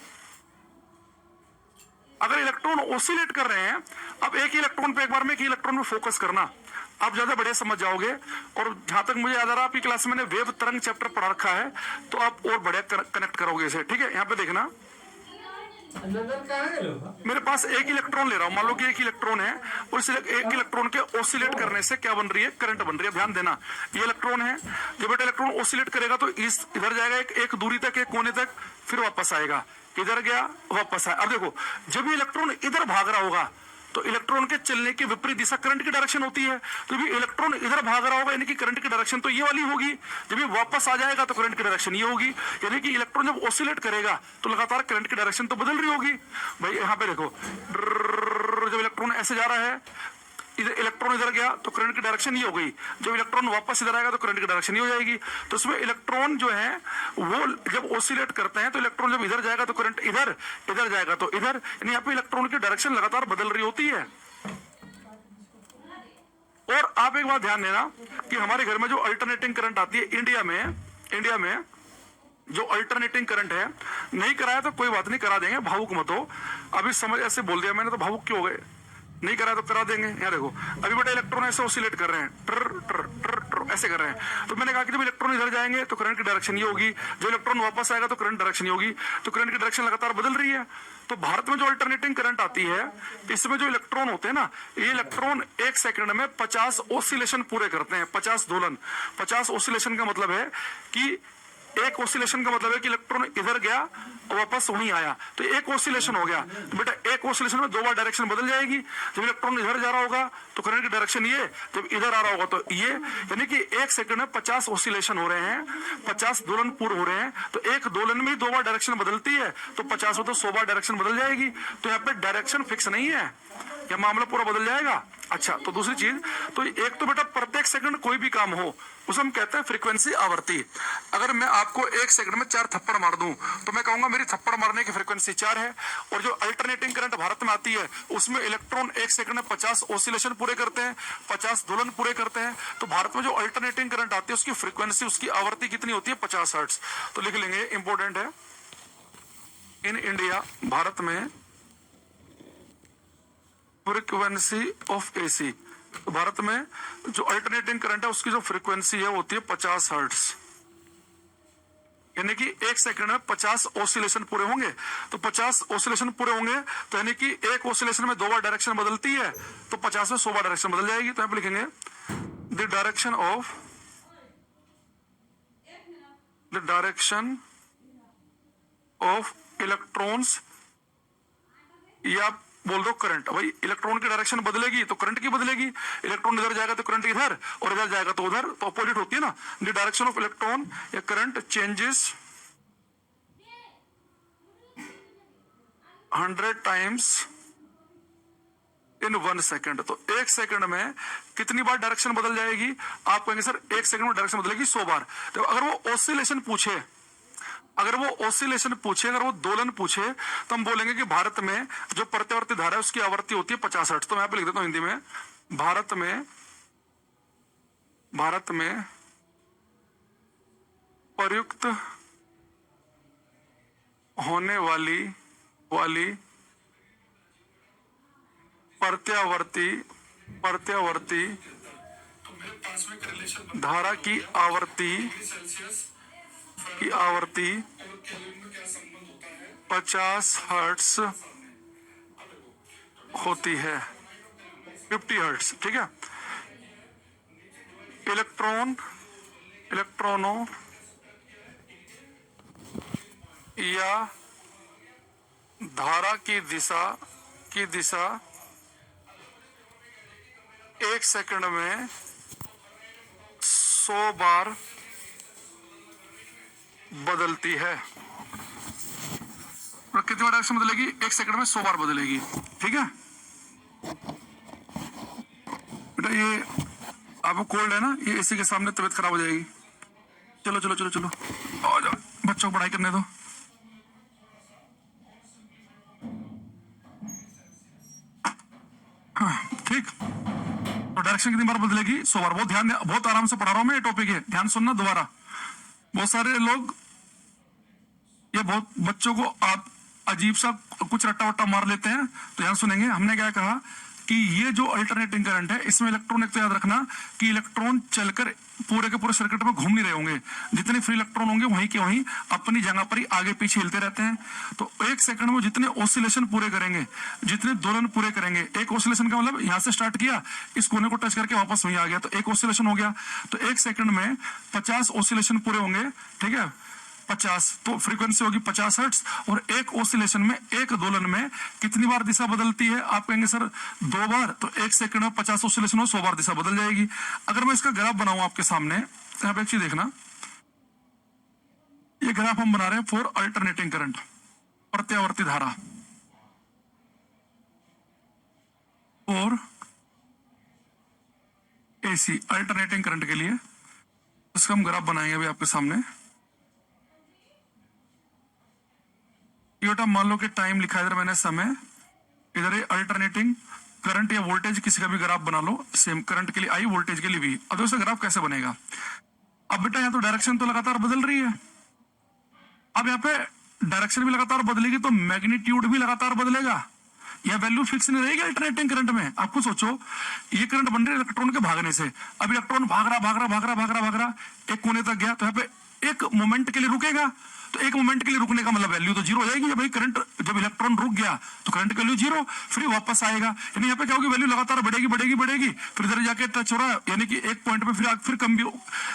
अगर इलेक्ट्रॉन ऑसिलेट कर रहे हैं, अब एक ही इलेक्ट्रॉन पे एक बार में एक ही इलेक्ट्रॉन पे फोकस करना, आप ज्यादा बढ़िया समझ जाओगे। और जहां तक मुझे याद आ रहा है आपकी क्लास में वेव तरंग चैप्टर पढ़ा रखा है, तो आप और बढ़िया कनेक्ट करोगे इसे, ठीक है। यहाँ पे देखना, मेरे पास एक इलेक्ट्रॉन ले रहा हूं, मान लो कि एक इलेक्ट्रॉन है, और इस एक इलेक्ट्रॉन के ऑसिलेट करने से क्या बन रही है, करंट बन रही है। ध्यान देना, ये इलेक्ट्रॉन है, जब बेटा इलेक्ट्रॉन ऑसिलेट करेगा तो इस इधर जाएगा एक दूरी तक, एक कोने तक, फिर वापस आएगा, इधर गया वापस आया। अब देखो जब ये इलेक्ट्रॉन इधर भाग रहा होगा तो इलेक्ट्रॉन के चलने की विपरीत दिशा करंट की डायरेक्शन होती है, तो भी इलेक्ट्रॉन इधर भाग रहा होगा यानी कि करंट की डायरेक्शन तो ये वाली होगी, जब ये वापस आ जाएगा तो करंट की डायरेक्शन ये होगी, यानी कि इलेक्ट्रॉन जब ऑसिलेट करेगा तो लगातार करंट की डायरेक्शन तो बदल रही होगी। भाई यहाँ पे देखो, जब इलेक्ट्रॉन ऐसे जा रहा है, इधर इलेक्ट्रॉन इधर गया तो करंट की डायरेक्शन ये हो गई, जब इलेक्ट्रॉन वापस इधर आएगा तो करंट की डायरेक्शन ये हो जाएगी। तो इसमें इलेक्ट्रॉन जो है वो जब ऑसिलेट करते हैं तो इलेक्ट्रॉन जब इधर जाएगा तो करंट इधर, इधर जाएगा तो इधर, यानी यहाँ पे इलेक्ट्रॉन की डायरेक्शन लगातार बदल रही होती है। और आप एक बात ध्यान देना कि हमारे घर में जो अल्टरनेटिंग करंट आती है इंडिया में जो अल्टरनेटिंग करंट है, नहीं कराया तो कोई बात नहीं, करा देंगे, भावुक मत हो। अभी समझ ऐसे बोल दिया मैंने तो भावुक क्यों हो गए, नहीं करा तो करा देंगे। यहाँ देखो अभी बेटा इलेक्ट्रॉन ऐसे ऑसिलेट कर रहे हैं, ट्र ट्र ट्र ट्र ऐसे कर रहे हैं, तो मैंने कहा कि जब इलेक्ट्रॉन इधर जाएंगे तो करंट की डायरेक्शन ये होगी, जो इलेक्ट्रॉन वापस आएगा तो करंट डायरेक्शन ये होगी, तो करंट की डायरेक्शन लगातार बदल रही है। तो भारत में जो अल्टरनेटिंग करंट आती है, इसमें जो इलेक्ट्रॉन होते हैं ना, ये इलेक्ट्रॉन एक सेकंड में 50 ऑसिलेशन पूरे करते हैं, 50 दोलन। 50 ऑसिलेशन का मतलब है कि एक ऑसिलेशन का मतलब है कि इलेक्ट्रॉन इधर गया और वापस वहीं आया, तो एक ऑसिलेशन हो गया। तो बेटा एक ऑसिलेशन में दो बार डायरेक्शन बदल जाएगी, जब इलेक्ट्रॉन इधर जा रहा होगा तो करंट की डायरेक्शन ये, जब इधर आ रहा होगा तो ये, यानी कि एक सेकंड में 50 ऑसिलेशन हो रहे हैं, 50 दोलन पूर्ण हो रहे हैं, तो एक दोलन में ही दो बार डायरेक्शन बदलती है, तो 50 में तो 100 बार डायरेक्शन बदल जाएगी। तो यहाँ पे डायरेक्शन फिक्स नहीं है, यह मामला पूरा बदल जाएगा। अच्छा, तो दूसरी चीज, तो एक तो बेटा प्रत्येक सेकंड कोई भी काम हो उसे हम कहते हैं फ्रीक्वेंसी, आवर्ती। अगर मैं आपको एक सेकंड में 4 थप्पड़ मार दूं तो मैं कहूंगा मेरी थप्पड़ मारने की फ्रीक्वेंसी 4 है। और जो अल्टरनेटिंग करंट भारत में आती है उसमें इलेक्ट्रॉन एक सेकंड में 50 ऑसिलेशन पूरे करते हैं, 50 दोलन पूरे करते हैं। तो भारत में जो अल्टरनेटिंग करंट आती है उसकी फ्रीक्वेंसी, उसकी आवर्ती कितनी होती है, 50 हर्ट्ज। तो लिख लेंगे, इंपॉर्टेंट है, इन इंडिया, भारत में फ्रीक्वेंसी ऑफ एसी, तो भारत में जो अल्टरनेटिंग करंट है उसकी जो फ्रीक्वेंसी है वो होती है 50 हर्ट्ज। यानी कि 1 सेकंड में 50 ऑसिलेशन पूरे होंगे। तो 50 ऑसिलेशन पूरे होंगे तो यानी कि एक ऑसिलेशन में 2 बार डायरेक्शन बदलती है, तो 50 में 100 बार डायरेक्शन बदल जाएगी। तो यहाँ पे लिखेंगे द डायरेक्शन ऑफ इलेक्ट्रॉन्स, या बोल दो करंट। भाई इलेक्ट्रॉन की डायरेक्शन बदलेगी तो करंट की बदलेगी, इलेक्ट्रॉन इधर जाएगा तो करंट इधर, और इधर जाएगा तो उधर, तो अपोजिट होती है ना। द डायरेक्शन ऑफ इलेक्ट्रॉन या current changes 100 times in 1 second. तो 1 सेकंड में कितनी बार डायरेक्शन बदल जाएगी? आप कहेंगे सर 1 सेकंड में डायरेक्शन बदलेगी 100 बार। तो अगर वो ऑसिलेशन पूछे, अगर वो दोलन पूछे, तो हम बोलेंगे कि भारत में जो प्रत्यावर्ती धारा है उसकी आवृत्ति होती है 50 हर्ट्ज। तो मैं यहाँ पे लिख देता हूं हिंदी में, भारत में प्रयुक्त होने वाली प्रत्यावर्ती धारा की आवृत्ति 50 हर्ट्ज होती है, 50 हर्ट्ज। ठीक है। इलेक्ट्रॉनों या धारा की दिशा 1 सेकंड में 100 बार बदलती है। और कितनी बार डायरेक्शन बदलेगी? 1 सेकंड में 100 बार बदलेगी। ठीक है बेटा, ये आपको कोल्ड है ना, ये एसी के सामने तबीयत खराब हो जाएगी। चलो चलो चलो चलो, आ जाओ, बच्चों को पढ़ाई करने दो। हाँ, ठीक। तो डायरेक्शन कितनी बार बदलेगी? 100 बार। बहुत आराम से पढ़ा रहा हूं मैं, ये टॉपिक है, ध्यान सुनना दोबारा। बहुत सारे लोग ये बहुत बच्चों को आप अजीब सा कुछ रट्टा वट्टा मार लेते हैं। तो ध्यान सुनेंगे, हमने क्या कहा कि ये जो अल्टरनेटिंग करंट है, इसमें इलेक्ट्रॉन, एक तो याद रखना कि इलेक्ट्रॉन चलकर पूरे के पूरे सर्किट में घूम नहीं रहे होंगे। जितने फ्री इलेक्ट्रॉन होंगे वहीं के वहीं अपनी जगह पर ही आगे पीछे हिलते रहते हैं। तो 1 सेकंड में जितने ऑसिलेशन पूरे करेंगे, जितने दोलन पूरे करेंगे, एक ऑसिलेशन का मतलब यहां से स्टार्ट किया, इस कोने को टच करके वापस वहीं आ गया, तो एक ऑसिलेशन हो गया। तो 1 सेकंड में 50 ऑसिलेशन पूरे होंगे। ठीक है, 50, तो फ्रीक्वेंसी होगी 50 हर्ट्ज। और एक ऑसिलेशन में, एक दोलन में कितनी बार दिशा बदलती है? आप कहेंगे सर 2 बार। तो 1 सेकंड में 50 ऑसिलेशन हो, 100 बार दिशा बदल जाएगी। अगर मैं इसका ग्राफ बनाऊं आपके सामने, तो यहाँ पे एक चीज देखना, ये ग्राफ हम बना रहे हैं फॉर अल्टरनेटिंग करंट, प्रत्यावर्ती धारा, और एसी अल्टरनेटिंग करंट के लिए इसका हम ग्राफ बनाएंगे अभी आपके सामने। मान लो कि टाइम लिखा है इधर मैंने, समय, इधर है अल्टरनेटिंग करंट या वोल्टेज, किसी का भी ग्राफ बना लो, सेम करंट के लिए आई, वोल्टेज के लिए भी। अब दोस्तों ग्राफ कैसे बनेगा? अब बेटा यहाँ तो डायरेक्शन तो लगातार बदल रही है। अब यहाँ पे डायरेक्शन भी लगातार बदलेगी तो मैग्नीट्यूड भी लगातार बदलेगा। यह वैल्यू फिक्स नहीं रहेगी अल्टरनेटिंग करंट में। आपको सोचो, ये करंट बन रही है इलेक्ट्रॉन के भागने से। अब इलेक्ट्रॉन भाग रहा, एक कोने तक गया, तो यहाँ पे एक मोमेंट के लिए रुकेगा। तो एक मोमेंट के लिए रुकने का मतलब वैल्यू तो जीरो हो जाएगी। भाई करंट, जब इलेक्ट्रॉन रुक गया तो करंट की वैल्यू जीरो, फिर वापस आएगा। यानी यहाँ पे क्या होगी? वैल्यू लगातार बढ़ेगी, फिर इधर जाके टच हो रहा है, यानी कि एक पॉइंट पे फिर कम भी।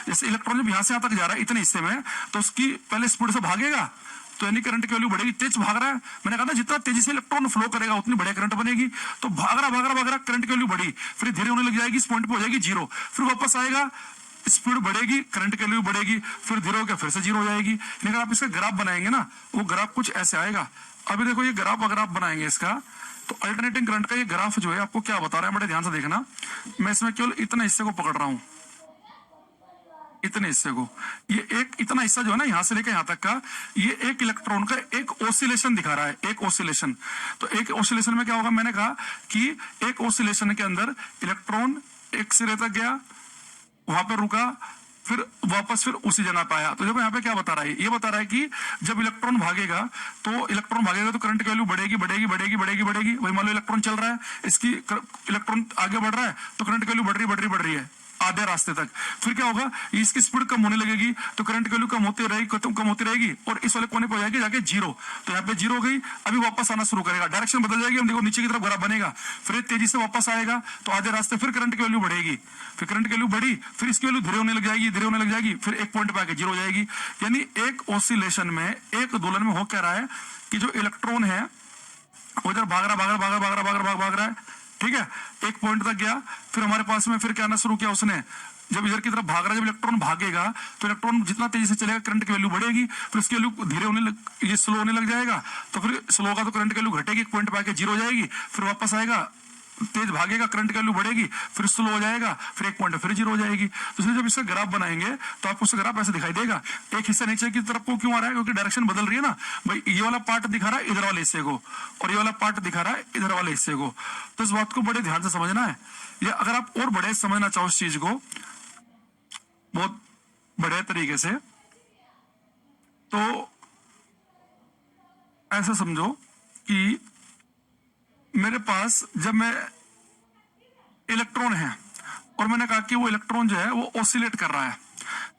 जैसे इलेक्ट्रॉन जब यहाँ से यहाँ तक जा रहा है इतने हिस्से में, तो उसकी पहले स्पीड से भागेगा, तो यानी करंट की वैल्यू बढ़ेगी। तेज भाग रहा है, मैंने कहा था जितना तेजी से इलेक्ट्रॉन फ्लो करेगा उतनी बढ़िया करंट बनेगी। तो भाग रहा, करंट की वैल्यू बढ़ी, फिर धीरे होने लग जाएगी, इस पॉइंट पे हो जाएगी जीरो, फिर वापस आएगा, स्पीड बढ़ेगी, करंट की वैल्यू बढ़ेगी, फिर धीरे होकर फिर से जीरो हो जाएगी। लेकिन आप इसका ग्राफ बनाएंगे ना, वो ग्राफ कुछ ऐसे आएगा। अभी देखो ये ग्राफ अगर आप बनाएंगे इसका, तो अल्टरनेटिंग करंट का ये ग्राफ जो है आपको क्या बता रहा है, बड़े ध्यान से देखना। मैं इसमें केवल इतने हिस्से को पकड़ रहा हूं, इतने हिस्से को। ये एक इतना हिस्सा जो है ना, यहां से लेकर यहां तक का, ये एक इलेक्ट्रॉन का एक ऑसिलेशन दिखा रहा है, एक ऑसिलेशन। तो एक ऑसिलेशन में क्या होगा? मैंने कहा कि एक ऑसिलेशन के अंदर इलेक्ट्रॉन एक सिरे तक गया, वहां पर रुका, फिर वापस फिर उसी जगह पे आया। तो देखो यहाँ पे क्या बता रहा है? ये बता रहा है कि जब इलेक्ट्रॉन भागेगा तो करंट की वैल्यू बढ़ेगी। वही मान लो इलेक्ट्रॉन चल रहा है, इसकी इलेक्ट्रॉन आगे बढ़ रहा है तो करंट की वैल्यू बढ़ रही है। आधे रास्ते तक। फिर क्या होगा, इसकी स्पीड कम होने लगेगी तो करंट की वैल्यू कम होती रहेगी, कम होती रहेगी और इस वाले कोने पर जाएगी जाके जीरो। तो यहाँ पे जीरो हो गई, अभी वापस आना शुरू करेगा, डायरेक्शन बदल जाएगी, हम देखो नीचे की तरफ ग्राफ बनेगा, फिर तेजी से वापस आएगा तो आधे रास्ते फिर करंट की वैल्यू बढ़ेगी, फिर करंट की वैल्यू बढ़ी, फिर इसकी वैल्यू धीरे होने लग जाएगी, धीरे होने लग जाएगी, फिर एक पॉइंट पे आके जीरो हो जाएगी। यानी एक ऑसिलेशन में, एक दोलन में हो क्या रहा है कि जो इलेक्ट्रॉन है वो इधर भाग रहा है, ठीक है, एक पॉइंट तक गया, फिर हमारे पास में फिर क्या आना शुरू किया उसने, जब इधर की तरफ भाग रहा है, जब इलेक्ट्रॉन भागेगा तो इलेक्ट्रॉन जितना तेजी से चलेगा करंट की वैल्यू बढ़ेगी, फिर उसकी वैल्यू धीरे होने लग, ये स्लो होने लग जाएगा, तो फिर स्लो होगा तो करंट की वैल्यू घटेगी, एक पॉइंट पे आके जीरो हो जाएगी, फिर वापस आएगा, तेज भागेगा, करंट की वैल्यू बढ़ेगी, फिर स्लो हो जाएगा, फिर एक पॉइंट फिर जीरो हो जाएगी। तो इसलिए जब इसका ग्राफ बनाएंगे तो आपको उसका ग्राफ ऐसे दिखाई देगा। एक हिस्सा नीचे की तरफ को क्यों आ रहा है, क्योंकि डायरेक्शन बदल रही है ना भाई, ये वाला पार्ट दिखा रहा है इधर वाले हिस्से को और ये वाला पार्ट दिखा रहा है इधर वाले हिस्से को। तो इस बात को बड़े ध्यान से समझना है। या अगर आप और बड़े समझना चाहो इस चीज को बहुत बड़े तरीके से, तो ऐसा समझो कि मेरे पास जब मैं इलेक्ट्रॉन है और मैंने कहा कि वो इलेक्ट्रॉन जो है वो ऑसिलेट कर रहा है,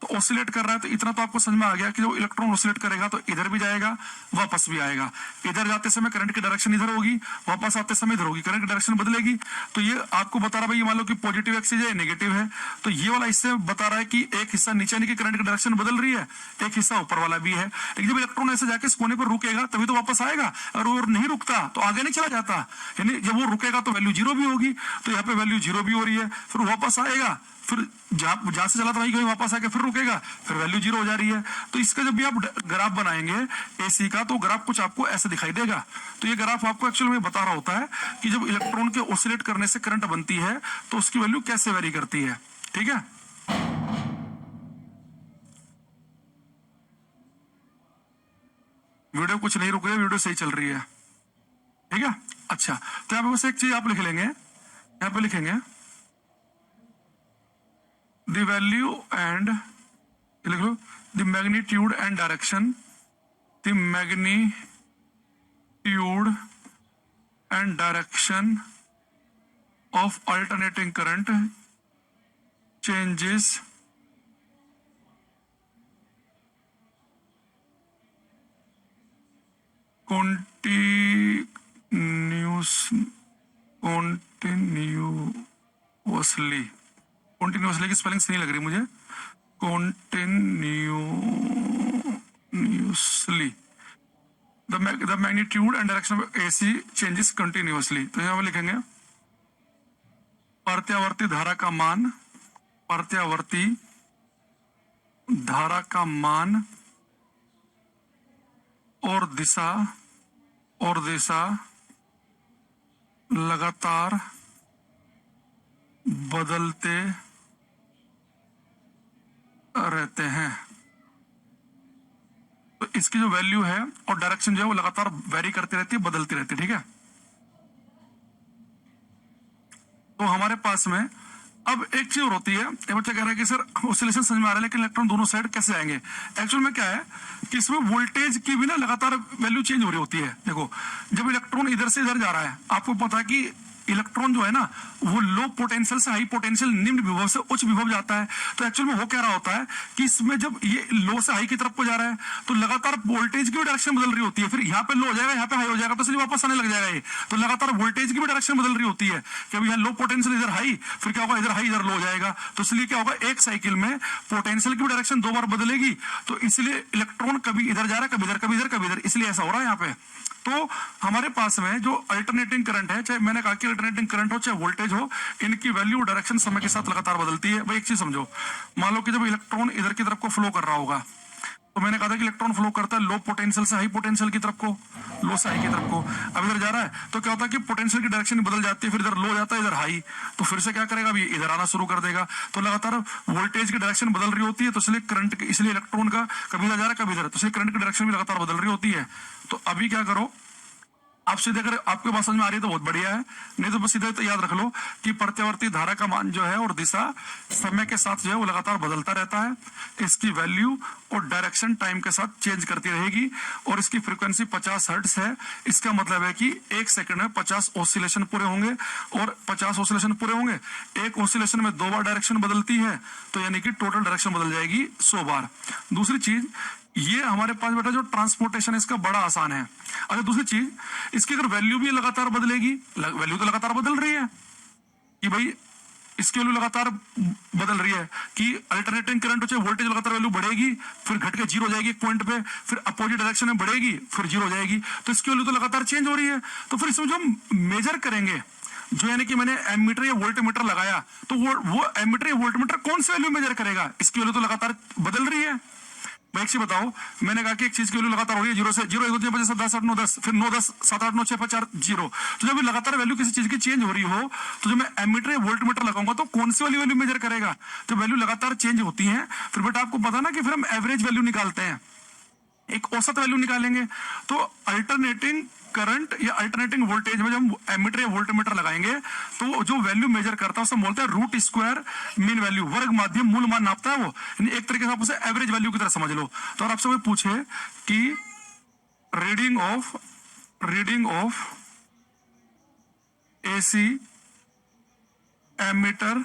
तो ऑसिलेट कर रहा है तो इतना तो आपको समझ में आ गया कि जो इलेक्ट्रॉन ऑसिलेट करेगा तो इधर भी जाएगा वापस भी आएगा, इधर जाते समय करंट की डायरेक्शन इधर होगी, वापस आते समय इधर होगी, करंट की डायरेक्शन बदलेगी। तो ये आपको बता रहा भाई, मान लो कि पॉजिटिव एक्सिस है नेगेटिव है, तो ये वाला इससे बता रहा है कि एक हिस्सा नीचे यानी कि करंट की डायरेक्शन बदल रही है, एक हिस्सा ऊपर वाला भी है। लेकिन जब इलेक्ट्रॉन ऐसे जाके इस कोने पर रुकेगा तभी तो वापस आएगा, और वो नहीं रुकता तो आगे नहीं चला जाता, यानी जब वो रुकेगा तो वैल्यू जीरो भी होगी, तो यहाँ पे वैल्यू जीरो भी हो रही है, फिर वापस आएगा, फिर जहां से चला था वहीं वापस आके फिर रुकेगा, फिर वैल्यू जीरो हो जा रही है। तो इसका जब भी आप ग्राफ बनाएंगे एसी का तो ग्राफ कुछ आपको ऐसे दिखाई देगा। तो ये ग्राफ आपको एक्चुअली में बता रहा होता है कि जब इलेक्ट्रॉन के ऑसिलेट करने से करंट बनती है तो उसकी वैल्यू कैसे वेरी करती है, ठीक है। वीडियो कुछ नहीं रुक रही है, वीडियो सही चल रही है, ठीक है। अच्छा, तो यहाँ पे बस एक चीज आप लिख लेंगे, यहाँ पे लिखेंगे the value and लिख लो the magnitude and direction, the magnitude and direction of alternating current changes continuously की स्पेलिंग सही लग रही मुझे, continuously the magnitude and direction of AC changes continuously। तो यहाँ पे लिखेंगे प्रत्यावर्ती धारा का मान, प्रत्यावर्ती धारा का मान और दिशा लगातार बदलते रहते हैं। तो इसकी जो वैल्यू है और डायरेक्शन जो है वो लगातार वेरी करती रहती है, बदलती रहती है, ठीक है। तो हमारे पास में अब एक चीज और होती है, ये बच्चा कह रहा है कि सर ऑसिलेशन समझ में आ रहा है लेकिन इलेक्ट्रॉन दोनों साइड कैसे आएंगे। एक्चुअल में क्या है कि इसमें वोल्टेज की भी ना लगातार वैल्यू चेंज हो रही होती है। देखो जब इलेक्ट्रॉन इधर से इधर जा रहा है, आपको पता है कि इलेक्ट्रॉन जो है ना वो लो पोटेंशियल से हाई पोटेंशियल, निम्न विभव से उच्च विभव जाता है। तो एक्चुअल में हो क्या रहा होता है कि इसमें जब ये लो से हाई की तरफ को जा रहा है तो लगातार वोल्टेज की भी डायरेक्शन बदल रही होती है, फिर यहाँ पे लो हो जाएगा, यहाँ पे हाई हो जाएगा, तो इसलिए वापस आने लग जाएगा ये। तो लगातार वोल्टेज की भी डायरेक्शन बदल रही होती है कि अभी यहाँ लो पोटेंशियल इधर हाई, फिर क्या होगा इधर हाई इधर लो हो जाएगा। तो इसलिए क्या होगा, एक साइकिल में पोटेंशियल की भी डायरेक्शन दो बार बदलेगी, तो इसलिए इलेक्ट्रॉन कभी इधर जा रहा है, कभी इधर, कभी इधर, कभी इधर, इसलिए ऐसा हो रहा है यहाँ पे। तो हमारे पास में जो अल्टरनेटिंग करंट है, चाहे मैंने कहा कि अल्टरनेटिंग करंट हो चाहे वोल्टेज हो, इनकी वैल्यू डायरेक्शन समय के साथ लगातार बदलती है। भाई एक चीज समझो, मान लो कि जब इलेक्ट्रॉन इधर की तरफ को फ्लो कर रहा होगा, तो मैंने कहा था कि इलेक्ट्रॉन फ्लो करता है लो पोटेंशियल से हाई पोटेंशियल की तरफ को, लो से हाई की तरफ को। अब इधर जा रहा है तो क्या होता है कि पोटेंशियल की डायरेक्शन बदल जाती है, फिर इधर लो जाता है, इधर हाई, तो फिर से क्या करेगा, अभी इधर आना शुरू कर देगा। तो लगातार वोल्टेज की डायरेक्शन बदल रही होती है, तो इसलिए करंट, इसलिए इलेक्ट्रॉन का कभी इधर जा रहा है कभी इधर, तो इसलिए करंट की डायरेक्शन भी लगातार बदल रही होती है। तो अभी क्या करो, आप सीधे अगर आपके पास समझ में आ रही है तो बहुत बढ़िया है, नहीं तो बस सीधे तो याद रख लो कि प्रत्यावर्ती धारा का मान जो है और दिशा समय के साथ जो है वो लगातार बदलता रहता है। इसकी वैल्यू और डायरेक्शन टाइम के साथ चेंज करती रहेगी और इसकी फ्रीक्वेंसी 50 हर्ट्ज है। इसका मतलब है कि 1 सेकंड में 50 ऑसिलेशन पूरे होंगे और 50 ऑसिलेशन पूरे होंगे, एक ऑसिलेशन में 2 बार डायरेक्शन बदलती है, तो यानी कि टोटल डायरेक्शन बदल जाएगी 100 बार। दूसरी चीज, ये हमारे पास बेटा जो ट्रांसपोर्टेशन है इसका बड़ा आसान है। अच्छा दूसरी चीज, इसकी अगर वैल्यू भी लगातार बदलेगी, वैल्यू तो लगातार बदल रही है कि भाई इसकी वैल्यू लगातार बदल रही है कि अल्टरनेटिंग करंट चाहे वोल्टेज लगातार वैल्यू बढ़ेगी, फिर घट के 0 हो जाएगी एक पॉइंट पे, फिर अपोजिट डायरेक्शन में बढ़ेगी, फिर 0 हो जाएगी, तो इसकी वैल्यू तो लगातार चेंज हो रही है। तो फिर इसमें जो हम मेजर करेंगे, जो यानी कि मैंने एमीटर या वोल्टमीटर लगाया, तो वो एमीटर या वोल्टमीटर कौन सी वैल्यू मेजर करेगा? इसकी वैल्यू तो लगातार बदल रही है। मैं एक चीज बताओ, मैंने कहा कि एक चीज की वैल्यू लगातार हो रही है 0 से 0, 1 2 3 4 5 6 7 8 9 10, फिर 9 10 7 8 9 6 5 4 0। तो जब लगातार वैल्यू किसी चीज की चेंज हो रही हो, तो जब मैं एमीटर या वोल्टमीटर लगाऊंगा तो कौन सी वाली वैल्यू मेजर करेगा? जब वैल्यू लगातार चेंज होती है, फिर बेटा आपको पता ना कि फिर हम एवरेज वैल्यू निकालते हैं, एक औसत वैल्यू निकालेंगे। तो अल्टरनेटिंग करंट या अल्टरनेटिंग वोल्टेज में जब हम एमीटर या वोल्टमीटर लगाएंगे तो जो वैल्यू मेजर करता है उसे बोलते हैं रूट स्क्वायर मीन वैल्यू, वर्ग माध्यम मूल मान नापता है वो, यानी एक तरीके से आप उसे एवरेज वैल्यू की तरह समझ लो। तो अगर आपसे कोई पूछे कि रीडिंग ऑफ एसी एमीटर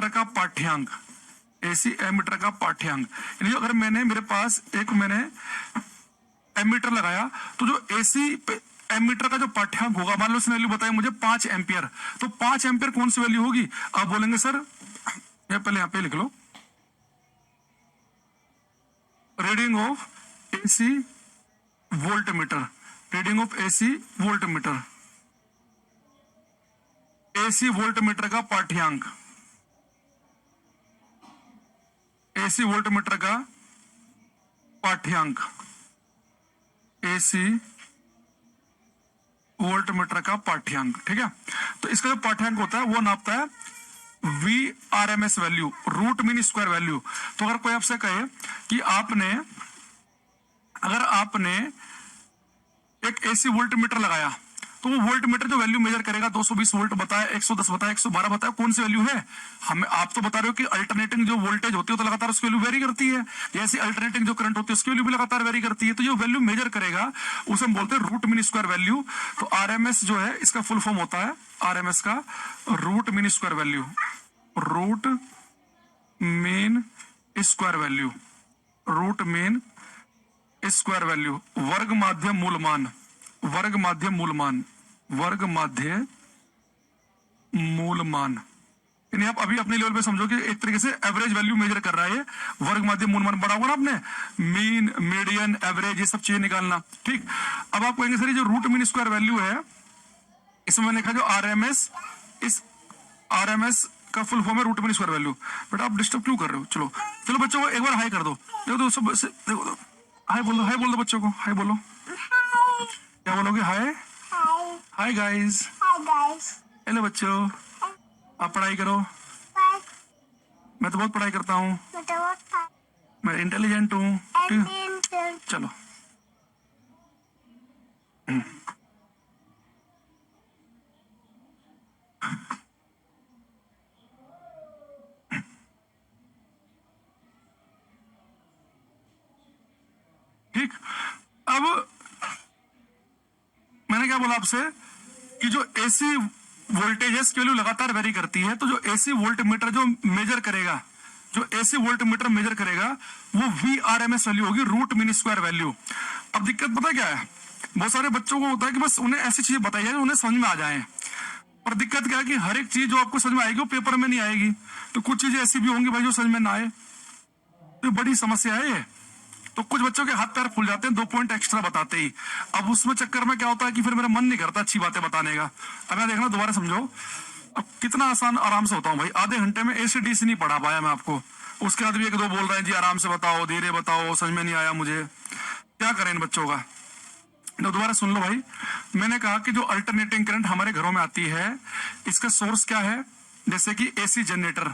का पाठ्यांक, एसी एमीटर का पाठ्यांक, यानी अगर मेरे पास मैंने एमीटर लगाया, तो जो एसी एमीटर का जो पाठ्यांक होगा, मान लो इसने वैल्यू बताई मुझे 5 एम्पियर, तो 5 एम्पियर कौन सी वैल्यू होगी? आप बोलेंगे सर, पहले यहां पे लिख लो, reading of AC voltmeter, reading of AC voltmeter, AC voltmeter का पाठ्यांक, एसी वोल्टमीटर का पाठ्यांक, एसी वोल्टमीटर का पाठ्यांक, ठीक है। तो इसका जो पाठ्यांक होता है वो नापता है VRMS value, root mean square value. तो अगर कोई आपसे कहे कि अगर आपने एक एसी वोल्टमीटर लगाया, तो वो वोल्टमीटर जो वैल्यू मेजर करेगा 220 वोल्ट बताया, 110 बताया, 112 बताया, कौन सी वैल्यू है? आप तो बता रहे हो कि अल्टरनेटिंग जो वोल्टेज होती है तो लगातार उसकी वैल्यू वेरी करती है, जैसे अल्टरनेटिंग जो करंट होती है उसकी वैल्यू भी लगातार वेरी करती है। तो जो वैल्यू मेजर करेगा उसे हम बोलते हैं रूट मीन स्क्वायर वैल्यू। तो आरएमएस जो है इसका फुल फॉर्म होता है, आरएमएस का root mean square value, root mean square value, root mean square value, वर्ग माध्य मूल मान, वर्ग माध्य मूल मान, वर्ग माध्य मूल मान, यानी आप अभी अपने लेवल पे समझो कि एक तरीके से एवरेज वैल्यू मेजर कर रहा है। वर्ग माध्य मूल मान पढ़ा होगा ना आपने, मीन, मीडियन, एवरेज, ये सब चीजें निकालना, ठीक। अब आप कहेंगे सर ये जो रूट मीन स्क्वायर वैल्यू है, इसमें मैंने लिखा जो आरएमएस, इस आरएमएस का फुल फॉर्म है रूट मीन स्क्वायर वैल्यू। बेटा आप डिस्टर्ब क्यों कर रहे हो? चलो चलो बच्चों को एक बार हाई कर दो, देखो सब देखो, हाय बोल दो, हाय बोल दो बच्चों को, हाय बोलो, क्या बोलोगे? हाय हाय गाइस, हेलो बच्चों, आप पढ़ाई करो। मैं तो बहुत पढ़ाई करता हूँ, मैं इंटेलिजेंट हूँ, चलो। ठीक, अब मैंने क्या बोला आपसे कि जो एसी वोल्टेज है इसकी वैल्यू लगातार वेरी करती है। तो जो एसी वोल्टमीटर जो मेजर करेगा, जो एसी वोल्टमीटर मेजर करेगा वो VRMS वैल्यू होगी, रूट मीन स्क्वायर वैल्यू। अब दिक्कत पता क्या है, बहुत सारे बच्चों को होता है कि बस उन्हें ऐसी चीजें बताई जाए उन्हें समझ में आ जाए, पर दिक्कत क्या है कि हर एक चीज जो आपको समझ में आएगी वो पेपर में नहीं आएगी। तो कुछ चीजें ऐसी भी होंगी भाई जो समझ में ना आए, तो बड़ी समस्या है ये। तो कुछ बच्चों के हाथ पैर फूल जाते हैं 2 पॉइंट एक्स्ट्रा बताते ही। अब उसमें चक्कर में क्या होता है कि फिर मेरा मन नहीं करता अच्छी बातें बताने का। अब मैं देखना दोबारा समझो, अब कितना आसान आराम से होता हूँ भाई, आधे घंटे में ACDC नहीं पढ़ा पाया मैं आपको, उसके बाद भी 1-2 बोल रहे हैं जी आराम से बताओ, धीरे बताओ, समझ में नहीं आया मुझे, क्या करें इन बच्चों का। तो दोबारा सुन लो भाई, मैंने कहा कि जो अल्टरनेटिंग करंट हमारे घरों में आती है इसका सोर्स क्या है? जैसे कि AC जनरेटर,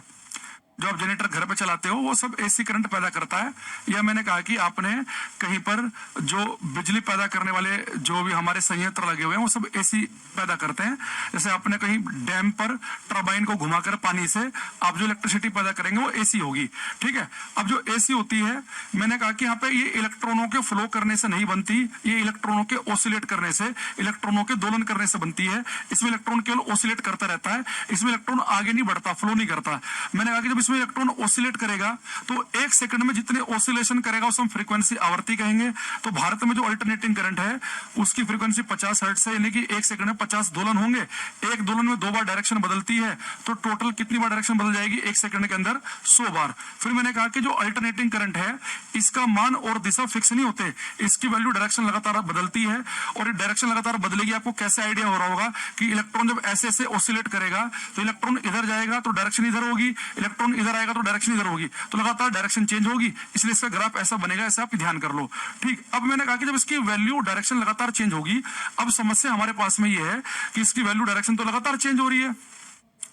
जो आप जनरेटर घर पे चलाते हो वो सब एसी करंट पैदा करता है। या मैंने कहा कि आपने कहीं पर जो बिजली पैदा करने वाले जो भी हमारे संयंत्र लगे हुए हैं वो सब एसी पैदा करते हैं। जैसे आपने कहीं डैम पर टरबाइन को घुमाकर पानी से आप जो इलेक्ट्रिसिटी पैदा करेंगे वो एसी होगी, ठीक है। अब जो एसी होती है, मैंने कहा कि यहाँ पे ये इलेक्ट्रॉनों के फ्लो करने से नहीं बनती, ये इलेक्ट्रॉनों के ऑसिलेट करने से, इलेक्ट्रॉनों के दोलन करने से बनती है। इसमें इलेक्ट्रॉन केवल ऑसिलेट करता रहता है, इसमें इलेक्ट्रॉन आगे नहीं बढ़ता, फ्लो नहीं करता। मैंने कहा कि जब इसमें इलेक्ट्रॉन ऑसिलेट करेगा तो एक सेकंड में जितने ऑसिलेशन करेगा उसे हम फ्रीक्वेंसी आवर्ती कहेंगे। तो भारत में जो अल्टरनेटिंग करंट है उसकी फ्रीक्वेंसी 50 हर्ट्ज है, यानी कि एक सेकंड में 50 दोलन होंगे। एक दोलन में 2 बार डायरेक्शन बदलती है, तो टोटल कितनी बार डायरेक्शन बदल जाएगी एक सेकंड के अंदर? 100 बार। फिर मैंने कहा कि जो अल्टरनेटिंग करंट है इसका मान और दिशा फिक्स नहीं होते, इसकी वैल्यू डायरेक्शन लगातार बदलती है। और डायरेक्शन लगातार बदलेगी, आपको कैसे आइडिया हो रहा होगा कि इलेक्ट्रॉन जब ऐसे ऐसे ऑसिलेट करेगा तो इलेक्ट्रॉन इधर जाएगा तो डायरेक्शन इधर होगी, इलेक्ट्रॉन इधर आएगा तो डायरेक्शन इधर होगी, तो लगातार डायरेक्शन चेंज होगी, इसलिए इसका ग्राफ ऐसा बनेगा। ऐसा आप ध्यान कर लो, ठीक। अब मैंने कहा कि जब इसकी वैल्यू डायरेक्शन लगातार चेंज होगी, अब समस्या हमारे पास में ये है कि इसकी वैल्यू डायरेक्शन तो लगातार चेंज हो रही है,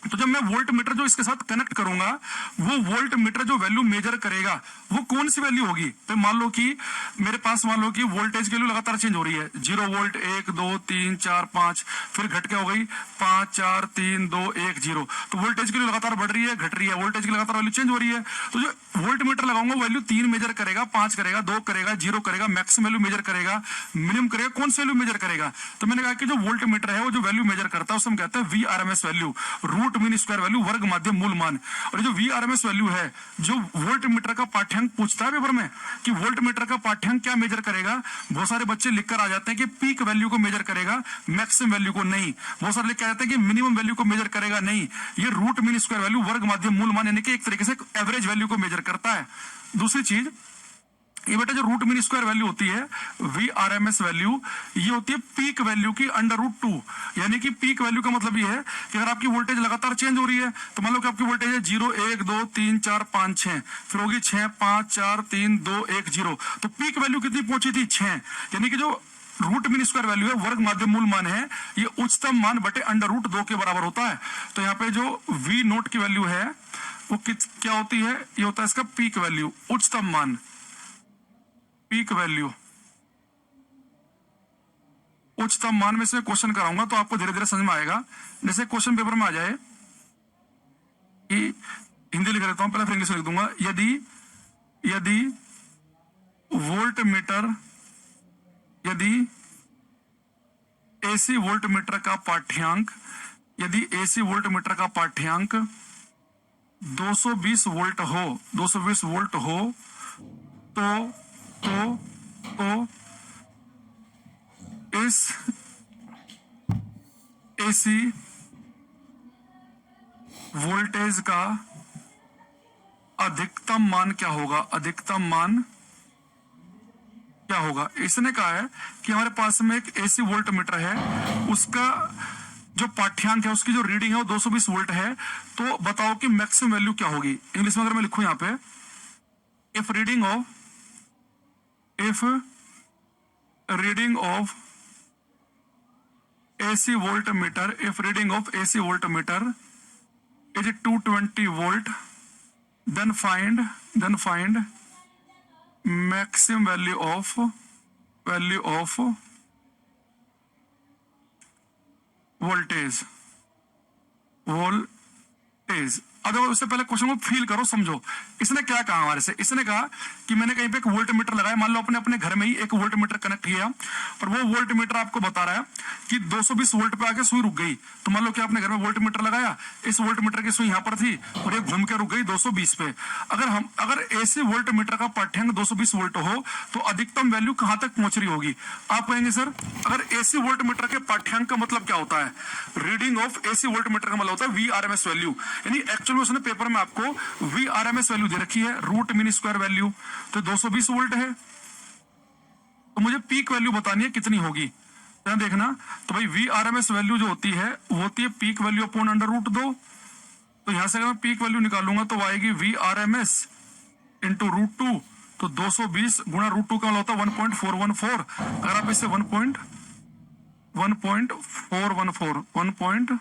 तो जब मैं वोल्ट मीटर जो इसके साथ कनेक्ट करूंगा वो वोल्ट मीटर जो वैल्यू मेजर करेगा वो कौन सी वैल्यू होगी? तो मान लो कि मेरे पास मान लो कि वोल्टेज की वैल्यू लगातार चेंज हो रही है, 0 वोल्ट 1 2 3 4 5, फिर घट के हो गई 5 4 3 2 1 0। तो वोल्टेज की वैल्यू लगातार बढ़ रही है, घट रही है, वोल्टेज की लगातार वैल्यू चेंज हो रही है। तो जो वोल्ट मीटर लगाऊंगा वैल्यू 3 मेजर करेगा, 5 करेगा, 2 करेगा, 0 करेगा, मैक्सिमम वैल्यू मेजर करेगा, मिनिमम करेगा, कौन सी वैल्यू मेजर करेगा? तो मैंने कहा कि जो वोल्ट मीटर है वो जो वैल्यू मेजर करता है उसे हम कहते हैं VRMS value, root mean square value, वर्ग माध्य मूल मान। और जो VRMS वैल्यू है, जो वोल्ट मीटर का पाठ्यांक पूछता है पेपर में कि वोल्ट मीटर का पाठ्यांक क्या मेजर करेगा, बहुत सारे बच्चे लिखकर आ जाते हैं कि पीक वैल्यू को मेजर करेगा, मैक्सिमम वैल्यू को नहीं। बहुत सारे लिख के आ जाते हैं कि मिनिमम वैल्यू को मेजर करेगा, नहीं। ये रूट मीन स्क्वायर वैल्यू, वर्ग माध्य मूल मान, यानी कि एक तरीके से एवरेज वैल्यू को मेजर करता है। दूसरी चीज, ये बेटा जो रूट मीन स्क्वायर वैल्यू होती है VRMS वैल्यू, ये होती है पीक वैल्यू की √2। यानी कि पीक वैल्यू का मतलब ये है कि अगर आपकी वोल्टेज लगातार चेंज हो रही है, तो मान लो कि आपकी वोल्टेज है 0 1 2 3 4 5 6, फिर होगी 6 5 4 3 2 1 0, तो पीक वैल्यू कितनी पहुंची थी? 6। यानी कि जो रूट मीन स्क्वायर वैल्यू है, वर्ग माध्य मूल मान है, ये उच्चतम मान बटे √2 के बराबर होता है। तो यहाँ पे जो V नोट की वैल्यू है वो क्या होती है? ये होता है इसका पीक वैल्यू, उच्चतम मान, पीक वैल्यू, उच्चतम मान में से क्वेश्चन कराऊंगा तो आपको धीरे धीरे समझ में आएगा। जैसे क्वेश्चन पेपर में आ जाए कि हिंदी लिख लेता हूं पहले, फिर इंग्लिश लिख दूंगा। यदि वोल्ट मीटर, यदि एसी वोल्ट मीटर का पाठ्यांक, यदि एसी वोल्ट मीटर का पाठ्यांक 220 वोल्ट हो, 220 वोल्ट हो, तो इस एसी वोल्टेज का अधिकतम मान क्या होगा? अधिकतम मान क्या होगा? इसने कहा है कि हमारे पास में एक एसी वोल्ट मीटर है, उसका जो पाठ्यांक है, उसकी जो रीडिंग है वो 220 वोल्ट है, तो बताओ कि मैक्सिमम वैल्यू क्या होगी? इंग्लिश में अगर मैं लिखूं यहां पे, if reading of AC voltmeter, if reading of AC voltmeter is 220 volt, then find maximum value of voltage। अब उससे पहले क्वेश्चन को फील करो, समझो। इसने क्या कहा हमारे से? इसने कहा कि मैंने कहीं पे एक वोल्ट मीटर लगाया, मान लो अपने घर में ही एक वोल्ट मीटर कनेक्ट किया, और वो वोल्ट मीटर आपको बता रहा है कि 220 वोल्ट पे आके सुई रुक गई। तो मान लो कि आपने घर में वोल्ट मीटर लगाया, इस वोल्ट मीटर की सुई यहां पर थी और ये घूम के रुक गई 220 पे। अगर एसी वोल्ट मीटर का पाठ्यांक 220 वोल्ट हो तो अधिकतम वैल्यू कहां तक पहुंच रही होगी? आप कहेंगे सर अगर एसी वोल्ट मीटर के पाठ्यांक का मतलब क्या होता है? Reading of AC volt meter का मतलब होता है VRMS वैल्यू, यानी एक्चुअल में उसने पेपर में आपको VRMS वैल्यू दे रखी है, रूट मीन स्क्वायर वैल्यू, तो 220 वोल्ट है, तो मुझे पीक वैल्यू बतानी है कितनी होगी। ध्यान देखना, तो भाई VRMS वैल्यू जो होती है वो होती है पीक वैल्यू अपॉन √2। तो यहां से अगर मैं पीक वैल्यू निकालूंगा तो आएगी VRMS इंटू √2, तो 220 गुणा √2 का होता है 1.414। अगर आप इसे 1.414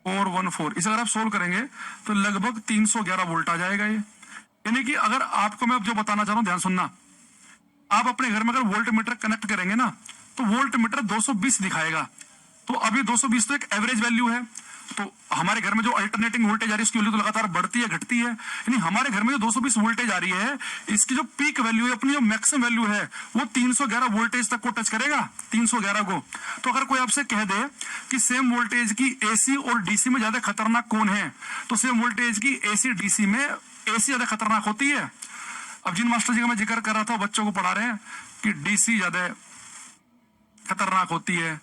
414, इसे अगर आप सोल्व करेंगे तो लगभग 311 वोल्ट आ जाएगा ये। यानी कि अगर आपको मैं अब जो बताना चाह रहा हूं, ध्यान सुनना, आप अपने घर में अगर वोल्ट मीटर कनेक्ट करेंगे ना तो वोल्ट मीटर 220 दिखाएगा। तो अभी 220 तो एक एवरेज वैल्यू है। तो हमारे घर में जो अल्टरनेटिंग वोल्टेज आ रही है उसकी वैल्यू तो लगातार बढ़ती है घटती है, यानी हमारे घर में जो 220 वोल्टेज आ रही है इसकी जो पीक वैल्यू है, अपनी जो मैक्सिमम वैल्यू है, वो 311 वोल्टेज तक को टच करेगा, 311 को। तो अगर कोई आपसे कह दे कि सेम वोल्टेज की एसी और डीसी में ज्यादा खतरनाक कौन है, तो सेम वोल्टेज की एसी डीसी में एसी ज्यादा खतरनाक होती है। अब जिन मास्टर जी का मैं जिक्र कर रहा था बच्चों को पढ़ा रहे हैं कि डीसी ज्यादा खतरनाक होती है,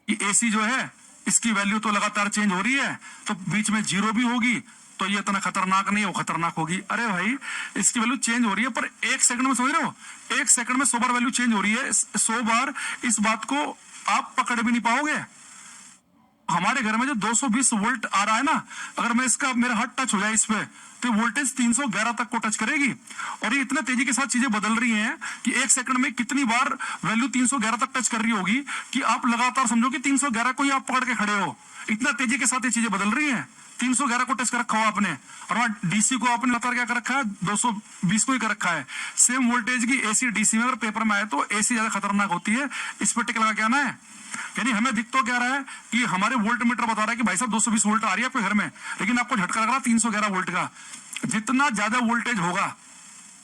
कि एसी जो है इसकी वैल्यू तो लगातार चेंज हो रही है, तो बीच में जीरो भी होगी तो ये इतना खतरनाक नहीं है, वो खतरनाक होगी। अरे भाई इसकी वैल्यू चेंज हो रही है पर एक सेकंड में, समझ रहे हो, एक सेकंड में 100 बार वैल्यू चेंज हो रही है। 100 बार इस बात को आप पकड़ भी नहीं पाओगे। हमारे घर में जो 220 वोल्ट आ रहा है ना, अगर मैं इसका मेरा हाथ टच हो जाए इस पे तो वोल्टेज 311 तक को टच करेगी। और ये इतना तेजी के साथ चीजें बदल रही हैं कि एक सेकंड में कितनी बार वैल्यू 311 तक टच कर रही होगी कि आप लगातार समझो कि 311 को ही आप पकड़ के खड़े हो। इतना तेजी के साथ ये चीजें बदल रही हैं। 311 को टच कर रखा हो आपने, और वहां डीसी को आपने लगातार क्या कर रखा है, 220 को ही कर रखा है। सेम वोल्टेज की एसी डीसी में अगर पेपर में आए तो एसी ज्यादा खतरनाक होती है। इस पर टिक लगा के आना है। यानी हमें दिख तो क्या रहा है कि हमारे वोल्ट मीटर बता रहा है कि भाई साहब 220 वोल्ट आ रही है आपके घर में, लेकिन आपको झटका लग रहा है 311 वोल्ट का। जितना ज्यादा वोल्टेज होगा,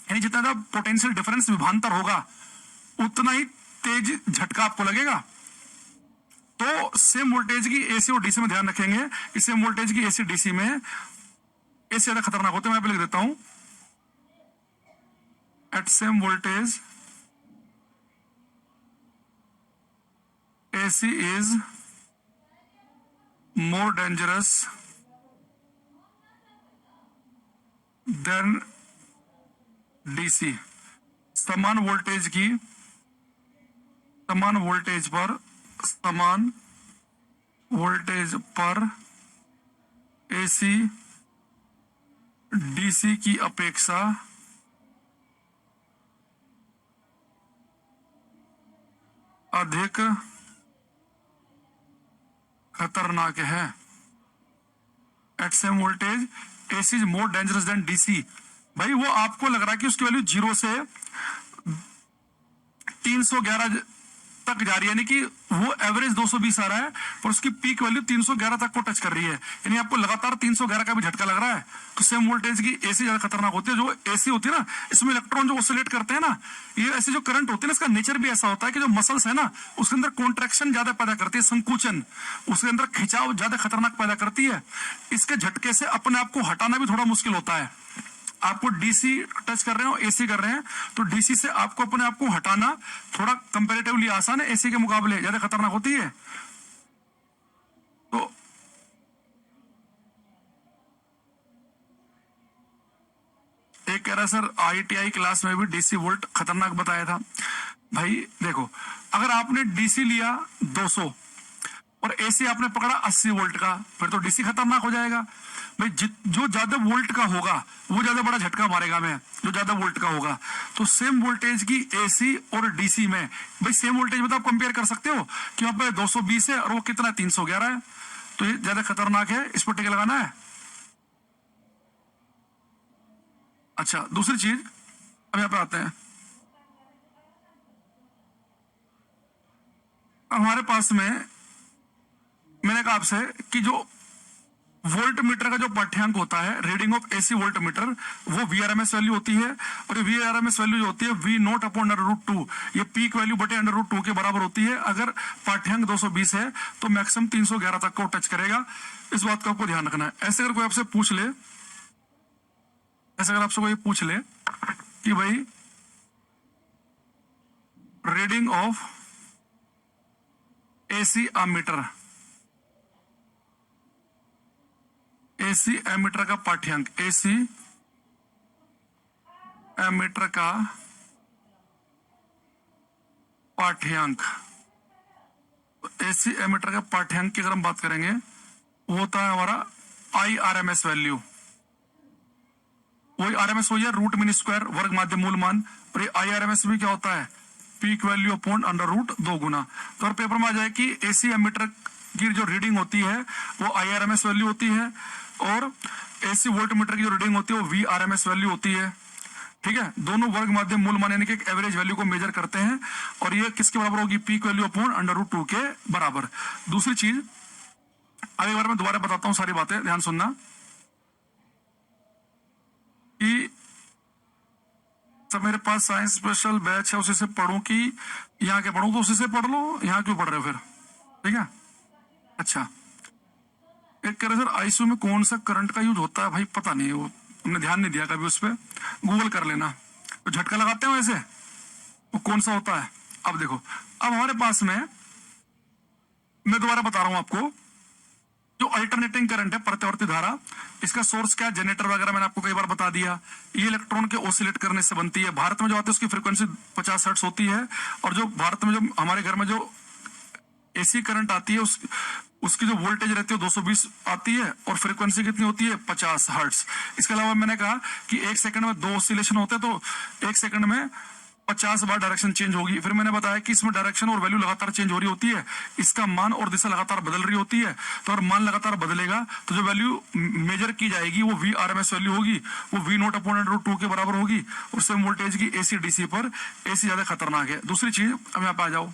यानी जितना ज्यादा पोटेंशियल डिफरेंस विभांतर होगा, उतना ही तेज झटका आपको लगेगा। तो सेम वोल्टेज की एसी और डीसी में ध्यान रखेंगे कि सेम वोल्टेज की एसी डीसी में एसी ज्यादा खतरनाक होते हैं। मैं लिख देता हूं, at same voltage AC is more dangerous than DC। समान वोल्टेज पर AC DC की अपेक्षा अधिक खतरनाक है। At same voltage AC is more dangerous than DC. भाई वो आपको लग रहा है कि उसकी वैल्यू 0 से 311 तक जा रही है, यानी कि वो एवरेज 220 आ रहा है पर उसकी पीक वैल्यू 311 तक को टच कर रही है, यानी आपको लगातार 311 का भी झटका लग रहा है। तो सेम वोल्टेज की एसी ज्यादा खतरनाक होती है। जो एसी होती है ना, इसमें इलेक्ट्रॉन जो ऑसिलेट करते हैं ना, ये ऐसे जो करंट होती है ना, इसका नेचर भी ऐसा होता है कि जो मसल्स है ना उसके अंदर कॉन्ट्रैक्शन ज्यादा पैदा करती है, संकुचन, उसके अंदर खिंचाव ज्यादा खतरनाक पैदा करती है। इसके झटके से अपने आप को हटाना भी थोड़ा मुश्किल होता है। आपको डीसी टच कर रहे हो, एसी कर रहे हैं, तो डीसी से आपको अपने आप को हटाना थोड़ा कंपैरेटिवली आसान है, एसी के मुकाबले ज्यादा खतरनाक होती है। तो एक कह रहा सर आईटीआई क्लास में भी डीसी वोल्ट खतरनाक बताया था। भाई देखो, अगर आपने डीसी लिया 200 और एसी आपने पकड़ा 80 वोल्ट का, फिर तो डीसी खतरनाक हो जाएगा। भाई जो ज्यादा वोल्ट का होगा वो ज्यादा बड़ा झटका मारेगा मैं, जो ज्यादा वोल्ट का होगा। तो सेम वोल्टेज की एसी और डीसी में, भाई सेम वोल्टेज में तो आप कंपेयर कर सकते हो कि वहां पे 220 है और वो कितना 311 है, तो ये ज्यादा खतरनाक है। इस पर टिक लगाना है। अच्छा, दूसरी चीज अब यहाँ पे आते हैं। हमारे पास में मैंने कहा आपसे कि जो वोल्ट मीटर का जो पाठ्यांक होता है, reading of AC volt meter, वो वीआरएमएस वैल्यू होती है। और ये वीआरएमएस वैल्यू जो होती है वी नॉट अपॉन √2, ये पीक वैल्यू बटे √2 के बराबर होती है। अगर पाठ्यांक 220 है तो मैक्सिमम 311 तक को टच करेगा। इस बात का आपको ध्यान रखना है। ऐसे अगर कोई आपसे पूछ ले, ऐसे अगर आपसे कोई पूछ ले कि भाई reading of AC ammeter, AC ammeter का पाठ्यांक, एसी एमीटर का पाठ्यांक, एसी एमीटर का पाठ्यांक की अगर हम बात करेंगे वो होता है हमारा IRMS वैल्यू। वही RMS वही है रूट मीन स्क्वायर वर्ग माध्य मूल मान। और ये IRMS भी क्या होता है, पीक वैल्यू अपॉन √2 गुना। तो पेपर में आ जाए कि एसी एमीटर की जो रीडिंग होती है वो IRMS वैल्यू होती है, और AC वोल्ट मीटर की जो रीडिंग होती है वो VRMS वैल्यू होती है। ठीक है, दोनों वर्ग माध्यम मूल मान यानी कि एक एवरेज वैल्यू को मेजर करते हैं, और ये किसके बराबर होगी, पीक वैल्यू अपॉन √2 के बराबर। दूसरी चीज, अब एक बार मैं दोबारा बताता हूं सारी बातें, ध्यान सुनना, कि सब मेरे पास साइंस स्पेशल बैच है, उसी से पढ़ूं कि यहाँ के पढ़ूं, तो उसी से पढ़ लो, यहाँ क्यों पढ़ रहे हो फिर, ठीक है। अच्छा, एक कह रहे सर आईसीयू में कौन सा करंट का यूज होता है, भाई पता नहीं, वो हमने ध्यान नहीं दिया कभी उस पर, गूगल कर लेना। तो झटका लगाते हैं वैसे, वो कौन सा होता है। अब देखो, अब हमारे पास में, मैं दोबारा बता रहा हूं आपको, जो अल्टरनेटिंग करंट है, प्रत्यावर्ती धारा, इसका सोर्स क्या है, जनरेटर वगैरह मैंने आपको कई बार बता दिया। ये इलेक्ट्रॉन के ऑसिलेट करने से बनती है। भारत में जो आती है उसकी फ्रीक्वेंसी 50 हर्ट्ज होती है, और जो भारत में, जो हमारे घर में जो AC करंट आती है, उसकी जो वोल्टेज रहती है 220 आती है, और फ्रीक्वेंसी कितनी होती है, 50 हर्ट्ज। इसके अलावा मैंने कहा कि एक सेकंड में 2 ऑसिलेशन होते हैं, तो एक सेकंड में 50 बार डायरेक्शन चेंज होगी। फिर मैंने बताया कि इसमें डायरेक्शन और वैल्यू लगातार चेंज हो रही होती है, इसका मान और दिशा लगातार बदल रही होती है। तो अगर मान लगातार बदलेगा तो जो वैल्यू मेजर की जाएगी वो VRMS वैल्यू होगी, वो V0 अपॉन √2 के बराबर होगी। और सेम वोल्टेज की AC DC पर AC ज्यादा खतरनाक है। दूसरी चीज, अब यहाँ पे आ जाओ,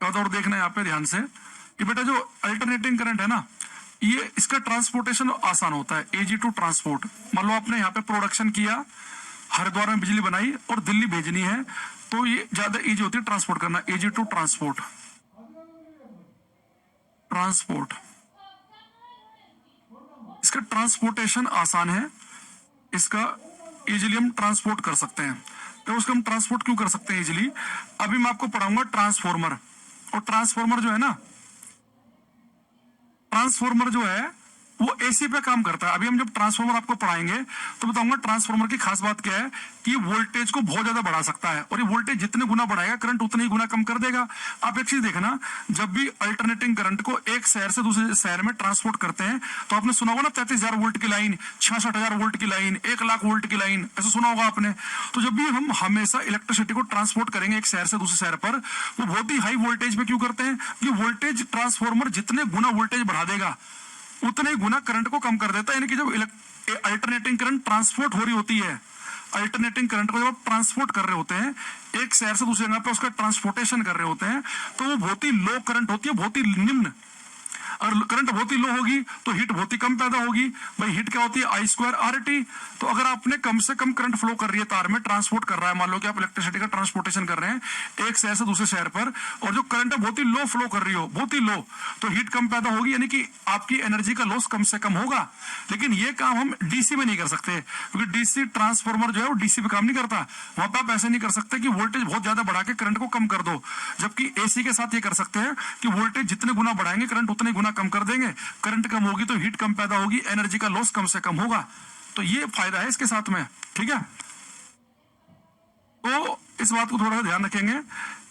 और देखना है यहाँ पे ध्यान से कि बेटा जो अल्टरनेटिंग करंट है ना, ये इसका ट्रांसपोर्टेशन आसान होता है, AG2 ट्रांसपोर्ट। मान लो आपने यहाँ पे प्रोडक्शन किया, हरिद्वार में बिजली बनाई और दिल्ली भेजनी है, तो ये ज्यादा इजी होती है ट्रांसपोर्ट करना, AG2 ट्रांसपोर्ट। इसका ट्रांसपोर्टेशन आसान है, इसका इजीली हम ट्रांसपोर्ट कर सकते हैं। तो उसको हम ट्रांसपोर्ट क्यों कर सकते हैं इजीली, अभी मैं आपको पढ़ाऊंगा ट्रांसफॉर्मर। और ट्रांसफॉर्मर जो है ना, ट्रांसफॉर्मर जो है वो AC पे काम करता है। अभी हम जब ट्रांसफॉर्मर आपको पढ़ाएंगे तो बताऊंगा ट्रांसफॉर्मर की खास बात क्या है, कि वोल्टेज को बहुत ज्यादा बढ़ा सकता है, और ये वोल्टेज जितने गुना बढ़ाएगा करंट उतने ही गुना कम कर देगा। आप एक चीज देखना, जब भी अल्टरनेटिंग करंट को एक शहर से दूसरे शहर में ट्रांसपोर्ट करते हैं, तो आपने सुना होगा ना 33,000 वोल्ट की लाइन, 66,000 वोल्ट की लाइन, 1,00,000 वोल्ट की लाइन, ऐसा सुना होगा आपने। तो जब भी हम हमेशा इलेक्ट्रिसिटी को ट्रांसपोर्ट करेंगे एक शहर से दूसरे शहर पर, वो बहुत ही हाई वोल्टेज पे क्यों करते हैं, कि वोल्टेज ट्रांसफॉर्मर जितने गुना वोल्टेज बढ़ा देगा उतने ही गुना करंट को कम कर देता है। यानी कि जब अल्टरनेटिंग करंट ट्रांसपोर्ट हो रही होती है, अल्टरनेटिंग करंट को जब आप ट्रांसपोर्ट कर रहे होते हैं एक शहर से दूसरे जगह पे, उसका ट्रांसपोर्टेशन कर रहे होते हैं, तो वो बहुत ही लो करंट होती है, बहुत ही निम्न। अगर करंट बहुत ही लो होगी तो हीट बहुत ही कम पैदा होगी। भाई हीट क्या होती है, I²RT। तो अगर आपने कम से कम करंट फ्लो कर रही है, तार में ट्रांसपोर्ट कर रहा है, मान लो कि आप इलेक्ट्रिसिटी का ट्रांसपोर्टेशन कर रहे हैं एक शहर से दूसरे शहर पर, और जो करंट है बहुत ही लो फ्लो कर रही हो, बहुत ही लो, तो हीट कम पैदा होगी, यानी कि आपकी एनर्जी का लॉस कम से कम होगा। लेकिन ये काम हम DC में नहीं कर सकते, क्योंकि DC ट्रांसफॉर्मर जो है वो DC पे काम नहीं करता। वहां पर आप ऐसे नहीं कर सकते कि वोल्टेज बहुत ज्यादा बढ़ा के करंट को कम कर दो, जबकि AC के साथ ये कर सकते हैं कि वोल्टेज जितने गुना बढ़ाएंगे करंट उतने गुना कम कर देंगे। करंट कम होगी तो हीट कम पैदा होगी, एनर्जी का लॉस कम से कम होगा। तो ये फायदा है इसके साथ में, ठीक है। तो इस बात को थोड़ा सा ध्यान रखेंगे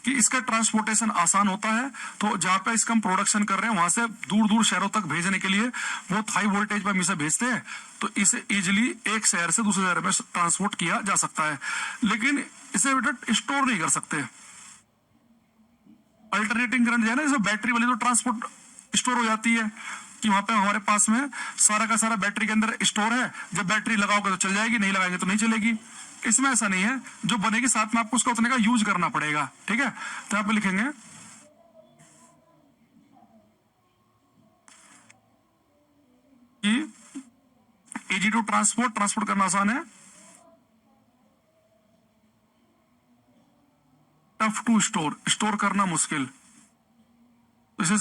कि इसका ट्रांसपोर्टेशन आसान होता है। तो जहां पे इसका हम प्रोडक्शन कर रहे हैं वहां से दूर दूर शहरों तक भेजने के लिए बहुत हाई वोल्टेज पर हम इसे भेजते हैं, तो इसे इजिली एक शहर से दूसरे शहर में ट्रांसपोर्ट किया जा सकता है। लेकिन इसे बेटा स्टोर नहीं कर सकते। अल्टरनेटिंग करंट जो है ना, जैसे बैटरी वाली तो ट्रांसपोर्ट स्टोर हो जाती है, कि वहां पे हमारे पास में सारा का सारा बैटरी के अंदर स्टोर है, जब बैटरी लगाओगे तो चल जाएगी, नहीं लगाएंगे तो नहीं चलेगी। इसमें ऐसा नहीं है, जो बनेगी साथ में आपको उसका उतने का यूज करना पड़ेगा, ठीक है। तो यहाँ पे लिखेंगे कि AG2 ट्रांसपोर्ट करना आसान है, टफ टू स्टोर करना मुश्किल। इसे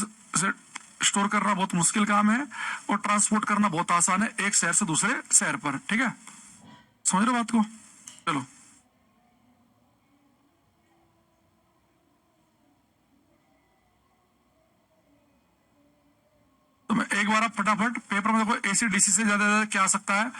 स्टोर करना बहुत मुश्किल काम है, और ट्रांसपोर्ट करना बहुत आसान है एक शहर से दूसरे शहर पर, ठीक है। समझ रहे बात को, चलो। तो मैं एक बार आप फटाफट पेपर में देखो, AC DC से ज्यादा क्या आ सकता है।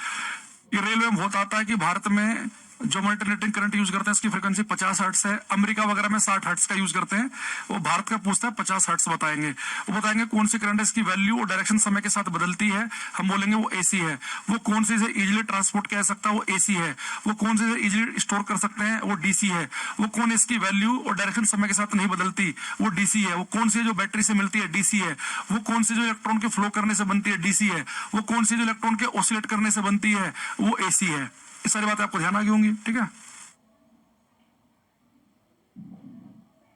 ये रेलवे में बहुत आता है कि भारत में जो हम अल्टरनेटिंग करंट यूज करते हैं इसकी फ्रीक्वेंसी 50 हर्ट्स है। अमेरिका वगैरह में 60 हर्ट्स का यूज करते हैं। वो भारत का पूछता है 50 हर्ट्स बताएंगे। वो बताएंगे कौन सी करंट इसकी वैल्यू और डायरेक्शन समय के साथ बदलती है, हम बोलेंगे वो एसी है। वो कौन सी इसे इजिली ट्रांसपोर्ट किया जा सकता है, वो एसी है। वो कौन सी इजिली स्टोर कर सकते हैं, वो डीसी है। वो कौन इसकी वैल्यू और डायरेक्शन समय के साथ नहीं बदलती, वो डीसी है। वो कौन सी जो बैटरी से मिलती है, डीसी है। वो कौन सी जो इलेक्ट्रॉन के फ्लो करने से बनती है, डीसी है। वो कौन सी जो इलेक्ट्रॉन के ऑसिलेट करने से बनती है, वो एसी है। ये सारी बातें आपको ध्यान आ गई होंगी, ठीक है।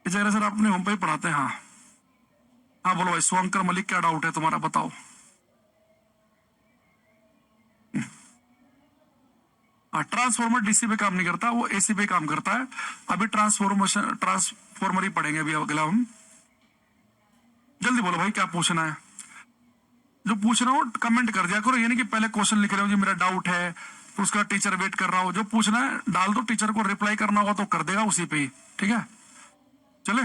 इस जगह सर आपने होम पे ही पढ़ाते हैं। हाँ हाँ बोलो भाई सुअंकर मलिक, क्या डाउट है तुम्हारा, बताओ। हाँ, ट्रांसफॉर्मर डीसी पे काम नहीं करता, वो एसी पे काम करता है। अभी ट्रांसफॉर्मर ही पढ़ेंगे अभी अगला हम। जल्दी बोलो भाई क्या पूछना है। जो पूछ रहा हो कमेंट कर दिया करो, ये नहीं कि पहले क्वेश्चन लिख रहे हो जी मेरा डाउट है तो उसका टीचर वेट कर रहा हो। जो पूछना है डाल दो, टीचर को रिप्लाई करना होगा तो कर देगा उसी पे ही, ठीक है। चले,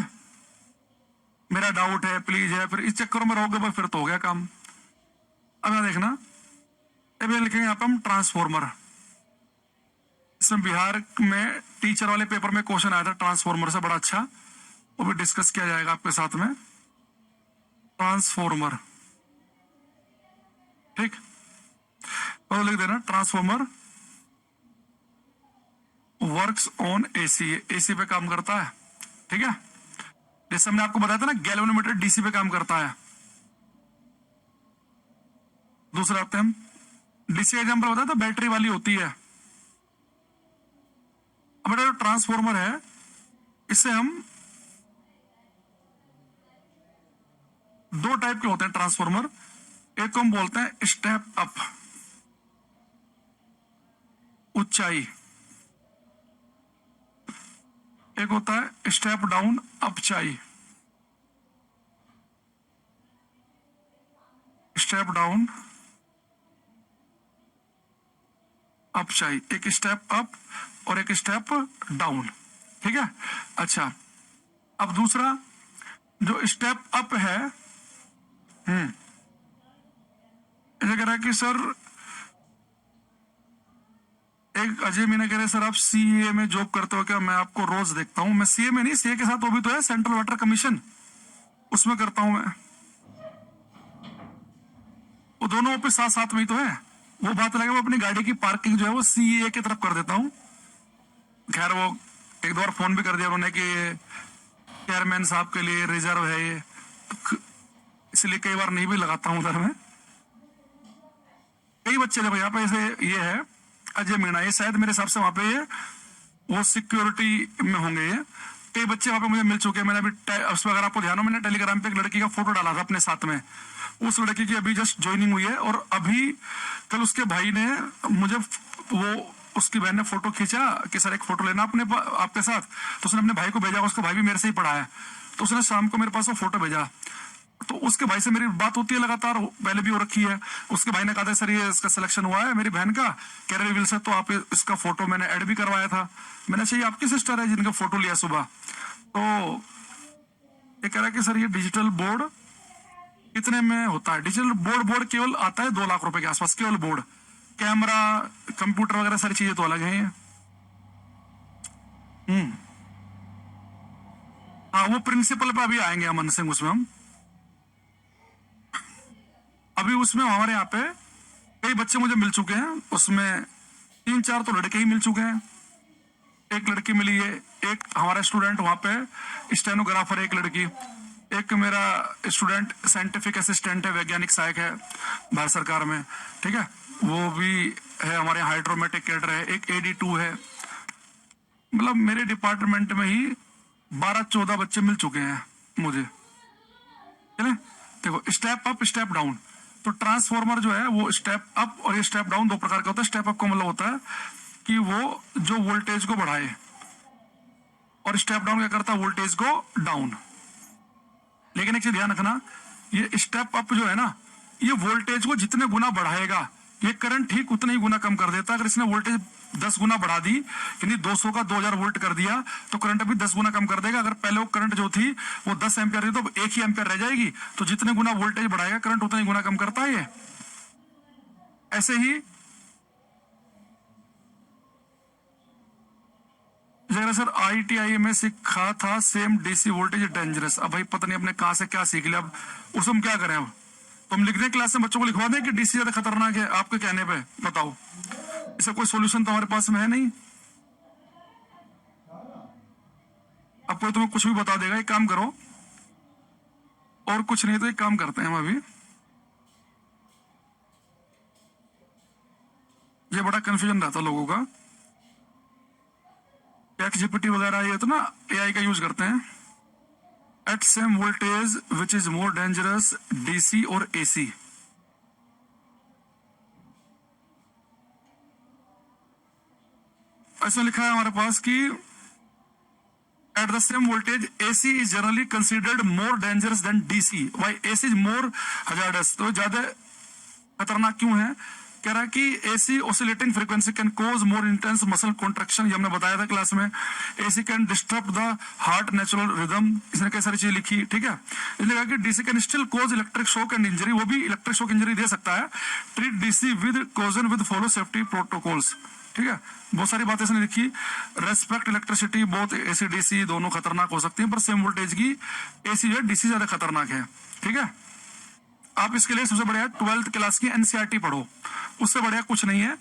मेरा डाउट है प्लीज है, फिर इस चक्कर में रहोगे फिर तो हो गया काम। अब यहाँ देखना, अब लिखेंगे यहाँ पे हम ट्रांसफॉर्मर। इसमें बिहार में टीचर वाले पेपर में क्वेश्चन आया था ट्रांसफॉर्मर से, बड़ा अच्छा, वो भी डिस्कस किया जाएगा आपके साथ में। ट्रांसफॉर्मर, ठीक, तो लिख देना transformer works on AC, AC पे काम करता है, ठीक है। जैसे हमने आपको बताया था ना गैल्वेनोमीटर डीसी पे काम करता है। दूसरा आते हैं हम, डीसी का एग्जांपल बताया था बैटरी वाली होती है। अब जो ट्रांसफॉर्मर है इससे हम दो टाइप के होते हैं ट्रांसफॉर्मर। एक को हम बोलते हैं स्टेप अप, ऊंचाई। एक होता है स्टेप डाउन, अपचाई। स्टेप डाउन, अपचाई, एक स्टेप अप और एक स्टेप डाउन, ठीक है। अच्छा, अब दूसरा जो स्टेप अप है, ऐसा कह रहा है कि सर एक अजय मीना कह रहे सर आप सीए में जॉब करते हो क्या, मैं आपको रोज देखता हूं। मैं सीए में नहीं, सीए के साथ वो भी तो है सेंट्रल वाटर कमीशन, उसमें करता हूं मैं। वो दोनों ऑफिस साथ साथ में ही तो है। वो बात लगे, वो अपनी गाड़ी की पार्किंग जो है वो सीए की तरफ कर देता हूं। खैर वो एक दो बार फोन भी कर दिया उन्होंने कि चेयरमैन साहब के लिए रिजर्व है ये, तो इसलिए कई बार नहीं भी लगाता हूं उधर में। कई बच्चे देखो यहाँ पे ऐसे, ये है अजय मीणा, ये शायद मेरे हिसाब से वहां पे ये वो सिक्योरिटी में होंगे। ये कई बच्चे वहां पे मुझे मिल चुके हैं। मैंने अभी उसमें अगर आपको ध्यान हो, मैंने टेलीग्राम पे एक लड़की का फोटो डाला था अपने साथ में। उस लड़की की अभी जस्ट ज्वाइनिंग हुई है, और अभी कल उसके भाई ने मुझे, वो उसकी बहन ने फोटो खींचा कि सर एक फोटो लेना अपने आपके साथ, तो उसने अपने भाई को भेजा। उसका भाई भी मेरे से ही पढ़ा है, तो उसने शाम को मेरे पास वो फोटो भेजा। तो उसके भाई से मेरी बात होती है लगातार, पहले भी हो रखी है। उसके भाई ने कहा था सर ये इसका सिलेक्शन हुआ है मेरी बहन का कैरियर व्हील से, तो आप इसका फोटो मैंने ऐड भी करवाया था। मैंने चाहिए आपकी सिस्टर है जिनका फोटो लिया सुबह। तो ये कह रहा है कि सर ये डिजिटल बोर्ड कितने में होता है। डिजिटल बोर्ड केवल आता है 2 लाख रुपए के आसपास, केवल बोर्ड। कैमरा, कंप्यूटर वगैरह सारी चीजें तो अलग है। हाँ, वो प्रिंसिपल पे अभी आएंगे अमन सिंह, उसमें हम अभी उसमें हमारे यहाँ पे कई बच्चे मुझे मिल चुके हैं। उसमें 3-4 तो लड़के ही मिल चुके हैं, एक लड़की मिली है, एक हमारा स्टूडेंट वहां पे स्टेनोग्राफर है, एक लड़की, एक मेरा स्टूडेंट साइंटिफिक असिस्टेंट है, वैज्ञानिक सहायक है भारत सरकार में, ठीक है, वो भी है हमारे हाइड्रोमेटिक कैडर है, एक AD2 है। मतलब मेरे डिपार्टमेंट में ही 12-14 बच्चे मिल चुके हैं मुझे। चले देखो, स्टेप अप स्टेप डाउन। तो ट्रांसफॉर्मर जो है वो स्टेप अप और ये स्टेप डाउन दो प्रकार का होता है। स्टेप अप का मतलब होता है कि वो जो वोल्टेज को बढ़ाए, और स्टेप डाउन क्या करता है, वोल्टेज को डाउन। लेकिन एक चीज ध्यान रखना, ये स्टेप अप जो है ना, ये वोल्टेज को जितने गुना बढ़ाएगा ये करंट ठीक उतना ही गुना कम कर देता है। अगर इसने वोल्टेज 10 गुना बढ़ा दी, यानी 200 का 2000 वोल्ट कर दिया, तो करंट अभी 10 गुना कम कर देगा। अगर पहले वो करंट जो थी वो 10 एम्पियर थी, तो 1 ही एम्पियर रह जाएगी। तो जितने गुना वोल्टेज बढ़ाएगा करंट उतना ही गुना कम करता है ये। ऐसे ही रहे सर ITI में सीखा था सेम DC वोल्टेज डेंजरस। अब भाई पता नहीं अपने कहाँ से क्या सीख लिया, अब उसमें हम क्या करें। अब तो हम लिख दें क्लास में, बच्चों को लिखवा दें कि DC ज्यादा खतरनाक है आपके कहने पे, बताओ। इसका कोई सोल्यूशन तो हमारे पास में है नहीं। अब कोई तुम्हें कुछ भी बता देगा, एक काम करो, और कुछ नहीं तो एक काम करते हैं हम अभी, ये बड़ा कंफ्यूजन रहता लोगों का, चैट GPT वगैरह ये तो ना AI का यूज करते हैं। At same voltage which is more dangerous, DC और AC। ऐसा लिखा है हमारे पास कि at the same voltage AC is generally considered more dangerous than DC, why AC is more hazardous. तो ज्यादा खतरनाक क्यों है, कह रहा है कि AC oscillating frequency can cause more intense muscle contraction, ये हमने बताया था क्लास में। AC can disturb the heart natural rhythm, इसने कई सारी चीजें लिखी, ठीक है। इसने कहा कि DC can still cause electric shock and injury, वो भी इलेक्ट्रिक शॉक इंजरी दे सकता है। Treat DC with caution with follow safety protocols, ठीक है। बहुत सारी बातें इसने लिखी। रेस्पेक्ट इलेक्ट्रिसिटी, बहुत AC DC दोनों खतरनाक हो सकती हैं, पर सेम वोल्टेज की AC जो है DC ज्यादा खतरनाक है, ठीक है। आप इसके लिए सबसे बढ़िया 12th क्लास की NCERT पढ़ो, उससे बढ़िया कुछ नहीं है।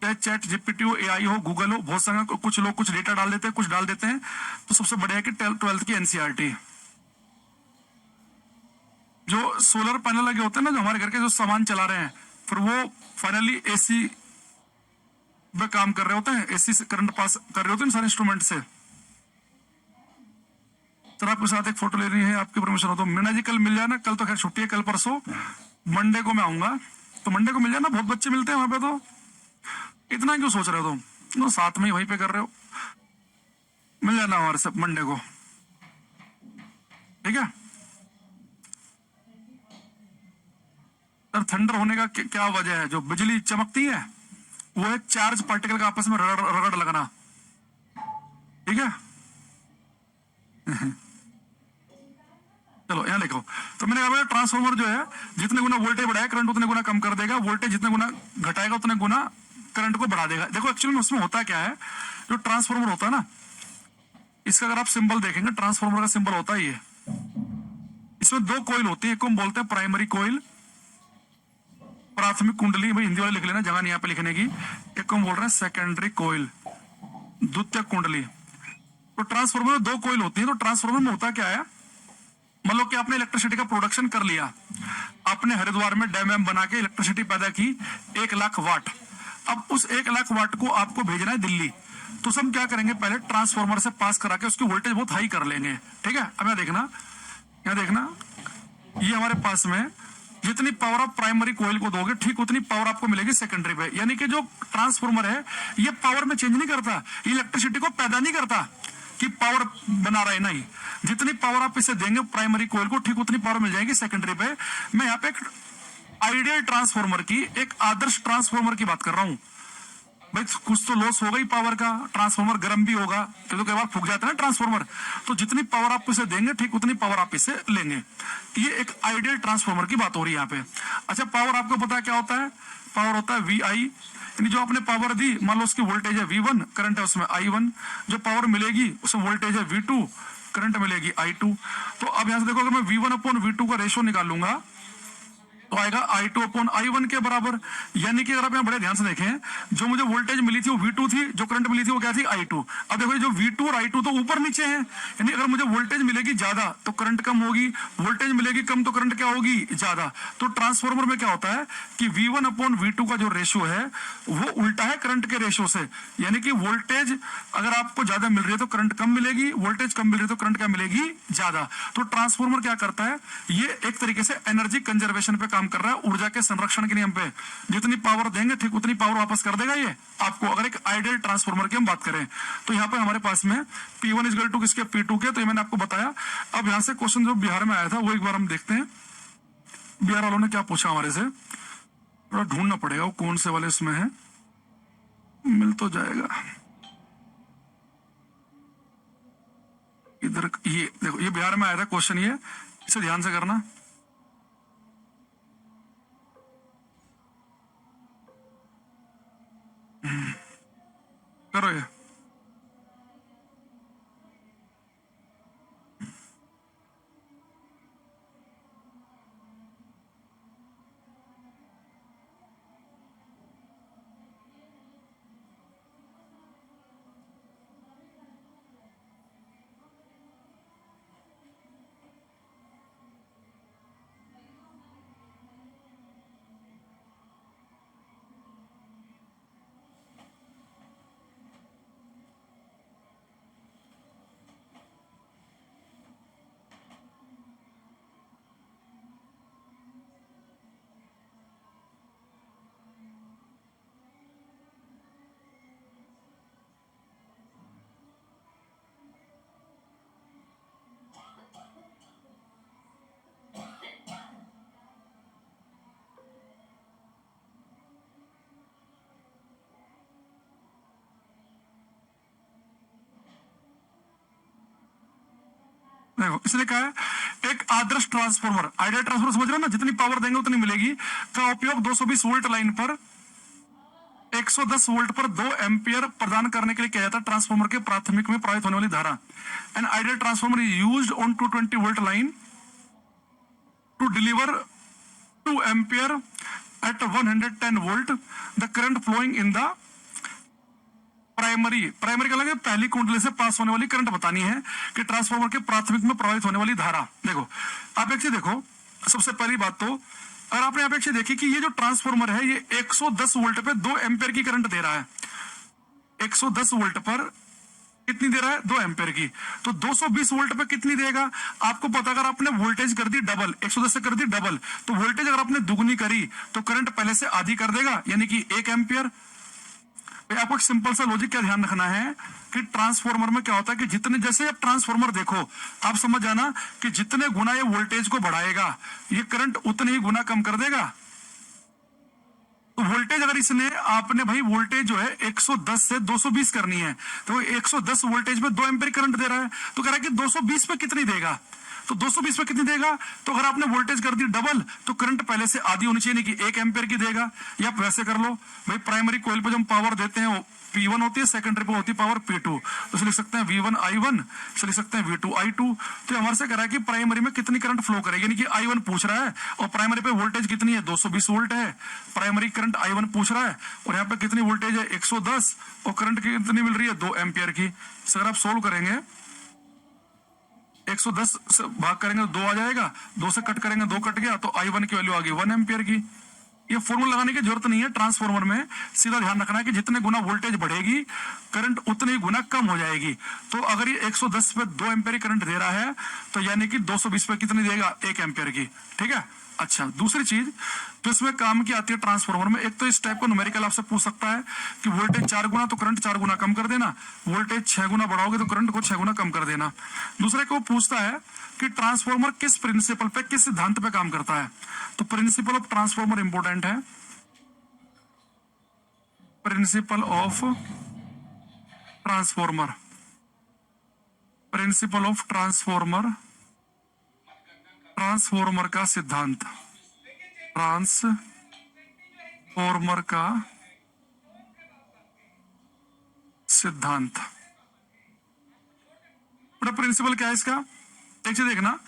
चाहे चैट GPT हो, AI हो, गूगल हो, बहुत सारा, कुछ लोग कुछ डेटा डाल देते हैं, कुछ डाल देते हैं, तो सबसे बढ़िया है कि 12th की NCERT। जो सोलर पैनल लगे होते हैं ना, जो हमारे घर के जो सामान चला रहे हैं, फिर वो फाइनली AC में काम कर रहे होते हैं, AC से करंट पास कर रहे होते हैं सारे इंस्ट्रूमेंट से। सर आपके साथ एक फोटो लेनी है, आपकी परमिशन हो तो। मीना जी कल मिल जाना, कल तो खैर छुट्टी है, कल परसों मंडे को मैं आऊंगा, तो मंडे को मिल जाना, बहुत बच्चे मिलते हैं वहां पे। तो इतना क्यों सोच रहे हो तुम, तो साथ में ही वहीं पे कर रहे हो, मिल जाना हमारे सब मंडे को, ठीक है। सर थंडर होने का क्या वजह है, जो बिजली चमकती है वो है चार्ज पार्टिकल का आपस में रगड़ रगड़ लगना, ठीक है। चलो यहाँ लिखो। तो मैंने कहा ट्रांसफार्मर जो है जितने गुना वोल्टेज बढ़ाएगा करंट उतने गुना कम कर देगा, वोल्टेज जितने गुना घटाएगा उतने गुना करंट को बढ़ा देगा। देखो एक्चुअली में उसमें होता क्या है, जो ट्रांसफार्मर होता है ना, इसका अगर आप सिंबल देखेंगे, ट्रांसफार्मर का सिंबल होता है ये, इसमें दो कोयल होती है, एक को हम बोलते हैं प्राइमरी कोयल, प्राथमिक कुंडली, भाई हिंदी वाले लिख लेना, जगह नहीं यहाँ पे लिखने की। एक को हम बोल रहे हैं सेकेंडरी कोयल, द्वितीय कुंडली। तो ट्रांसफार्मर में दो कोयल होती है। तो ट्रांसफार्मर में होता क्या है, मान लो कि आपने इलेक्ट्रिसिटी का प्रोडक्शन कर लिया, आपने हरिद्वार में डैम बना के इलेक्ट्रिसिटी पैदा की 1 लाख वाट। अब उस 1 लाख वाट को आपको भेजना है दिल्ली, तो हम क्या करेंगे, पहले ट्रांसफार्मर से पास करा के उसकी वोल्टेज बहुत हाई कर लेंगे, ठीक है। अब यहाँ देखना, ये हमारे पास में जितनी पावर आप प्राइमरी कोयल को दोगे, ठीक उतनी पावर आपको मिलेगी सेकेंडरी पे। यानी कि जो ट्रांसफार्मर है ये पावर में चेंज नहीं करता, इलेक्ट्रिसिटी को पैदा नहीं करता कि पावर बना रहा है, नहीं। जितनी पावर आप इसे देंगे प्राइमरी कोयल को, ठीक उतनी पावर मिल जाएगी सेकेंडरी पे। मैं यहाँ पे एक आइडियल ट्रांसफार्मर की, एक आदर्श ट्रांसफार्मर की बात कर रहा हूं। भाई कुछ तो लॉस होगा ही पावर का, ट्रांसफार्मर गर्म भी होगा, तो कई बार फूक जाता है ना ट्रांसफार्मर। तो जितनी पावर आप इसे देंगे, ठीक उतनी पावर आप इसे लेंगे। ये एक आइडियल ट्रांसफार्मर की बात हो रही है यहाँ पे। अच्छा, पावर आपको पता है क्या होता है, पावर होता है VI, यानी जो आपने पावर दी, मान लो उसकी वोल्टेज है V1, करंट है उसमें I1, जो पावर मिलेगी उसमें वोल्टेज है V2, करंट मिलेगी I2। तो अब यहां से देखो, अगर मैं V1 अपॉन V2 का रेशियो निकालूंगा तो आएगा I2 अपॉन I1 के बराबर। यानी कि अगर आप यहाँ बड़े ध्यान से देखें, जो मुझे वोल्टेज मिली थी वो V2 थी, जो करंट मिली थी वो क्या थी, I2। अब देखो जो V2 और I2 तो ऊपर नीचे हैं, यानी अगर मुझे वोल्टेज मिलेगी ज्यादा तो करंट कम होगी, वोल्टेज मिलेगी कम तो करंट क्या होगी, ज्यादा। तो ट्रांसफार्मर में क्या होता है कि V1 अपॉन V2 का जो रेशियो है वो उल्टा है करंट के रेशियो से। यानी कि वोल्टेज अगर आपको ज्यादा मिल रही है तो करंट कम मिलेगी, वोल्टेज कम मिल रही है तो करंट क्या मिलेगी, ज्यादा। तो ट्रांसफार्मर क्या करता है, ये एक तरीके से एनर्जी कंजर्वेशन पे कर रहा है, ऊर्जा के संरक्षण के नियम पे। जितनी पावर देंगे ठीक उतनी पावर वापस कर देगा ये आपको, अगर एक आइडियल ट्रांसफार्मर की हम बात करें। तो यहाँ पे हमारे पास में P1 इज इक्वल टू किसके, P2 के। तो ये मैंने आपको बताया। अब यहाँ से क्वेश्चन जो बिहार में आया था वो एक बार हम देखते हैं, बिहार वालों ने क्या पूछा हमारे से। थोड़ा ढूंढना पड़ेगा वो कौन से वाले इसमें है, मिल तो जाएगा। इधर ये देखो, ये बिहार में आया था क्वेश्चन, ये इसे ध्यान से करना। करो ये, देखो इसने कहा है एक आदर्श ट्रांसफार्मर, आइडियल ट्रांसफार्मर समझ रहे हो ना, जितनी पावर देंगे उतनी मिलेगी, का उपयोग 220 वोल्ट लाइन पर 110 वोल्ट पर 2 एम्पियर प्रदान करने के लिए किया जाता है। ट्रांसफार्मर के प्राथमिक में प्रवाहित होने वाली धारा, an ideal transformer is used on 220 volt line to deliver 2 ampere at 110 volt, the current flowing in the primary का लगे पहली कुंडली से पास होने वाली करंट बतानी है कि ट्रांसफार्मर के प्राथमिक में प्रवाहित होने वाली धारा। देखो आप एक चीज देखो, सबसे पहली बात तो अगर आपने आप एक चीज देखी कि ये जो ट्रांसफार्मर है ये 110 वोल्ट पे 2 एम्पियर की करंट दे रहा है। 110 वोल्ट पर कितनी दे रहा है? 2 एम्पियर की। तो 220 वोल्ट पे कितनी देगा? आपको पता, अगर आपने वोल्टेज कर दी डबल, 110 से कर दी डबल, तो वोल्टेज अगर आपने दुगनी करी तो करंट पहले से आधी कर देगा, यानी कि 1 एम्पियर। आपको एक सिंपल सा लॉजिक क्या ध्यान रखना है कि ट्रांसफार्मर में क्या होता है कि जितने, जैसे आप ट्रांसफार्मर देखो, आप समझ जाना कि जितने गुना ये वोल्टेज को बढ़ाएगा ये करंट उतने ही गुना कम कर देगा। तो वोल्टेज अगर इसने, आपने भाई वोल्टेज जो है 110 से 220 करनी है, तो 110 वोल्टेज पे 2 एम्पियर करंट दे रहा है, तो कह रहा है कि 220 पे कितनी देगा? तो 220 पे कितनी देगा? तो अगर आपने वोल्टेज कर दी डबल तो करंट पहले से आधी होनी चाहिए, कि 1 एम्पियर की देगा। या आप वैसे कर लो भाई, प्राइमरी कॉइल पे जो हम पावर देते हैं वो P1 होती है, सेकेंडरी पे होती है पावर P2, तो लिख सकते हैं V1 I1, लिख सकते हैं V2 I2। तो हमारे से कह रहा है कि प्राइमरी में कितनी करंट फ्लो करेगी, यानी कि I1 पूछ रहा है, और प्राइमरी पे वोल्टेज कितनी है? 220 वोल्ट है। प्राइमरी करंट I1 पूछ रहा है, और यहाँ पे कितनी वोल्टेज है? 110, और करंट कितनी मिल रही है? 2 एम्पियर की। अगर आप सोल्व करेंगे, 110 से भाग करेंगे तो 2 आ जाएगा, 2 से कट करेंगे 2 कट गया, तो I1 की वैल्यू आ गई 1 एम्पियर की। ये फॉर्मूला लगाने की जरूरत नहीं है ट्रांसफार्मर में, सीधा ध्यान रखना है कि जितने गुना वोल्टेज बढ़ेगी करंट उतने ही गुना कम हो जाएगी। तो अगर ये 110 पे 2 एम्पियर करंट दे रहा है, तो यानी कि 220 पे कितनी देगा? 1 एम्पियर की। ठीक है। अच्छा, दूसरी चीज तो इसमें काम की आती है ट्रांसफार्मर में, एक तो इस टाइप को न्यूमेरिकल आपसे पूछ सकता है कि वोल्टेज 4 गुना तो करंट 4 गुना कम कर देना, वोल्टेज 6 गुना बढ़ाओगे तो करंट को 6 गुना कम कर देना। दूसरे को पूछता है कि ट्रांसफार्मर किस प्रिंसिपल पे, किस सिद्धांत पे काम करता है। तो प्रिंसिपल ऑफ ट्रांसफार्मर इंपॉर्टेंट है, principle of transformer, principle of transformer, transformer का सिद्धांत, ट्रांसफार्मर का सिद्धांत। प्रिंसिपल क्या है इसका? एक चीज देखना,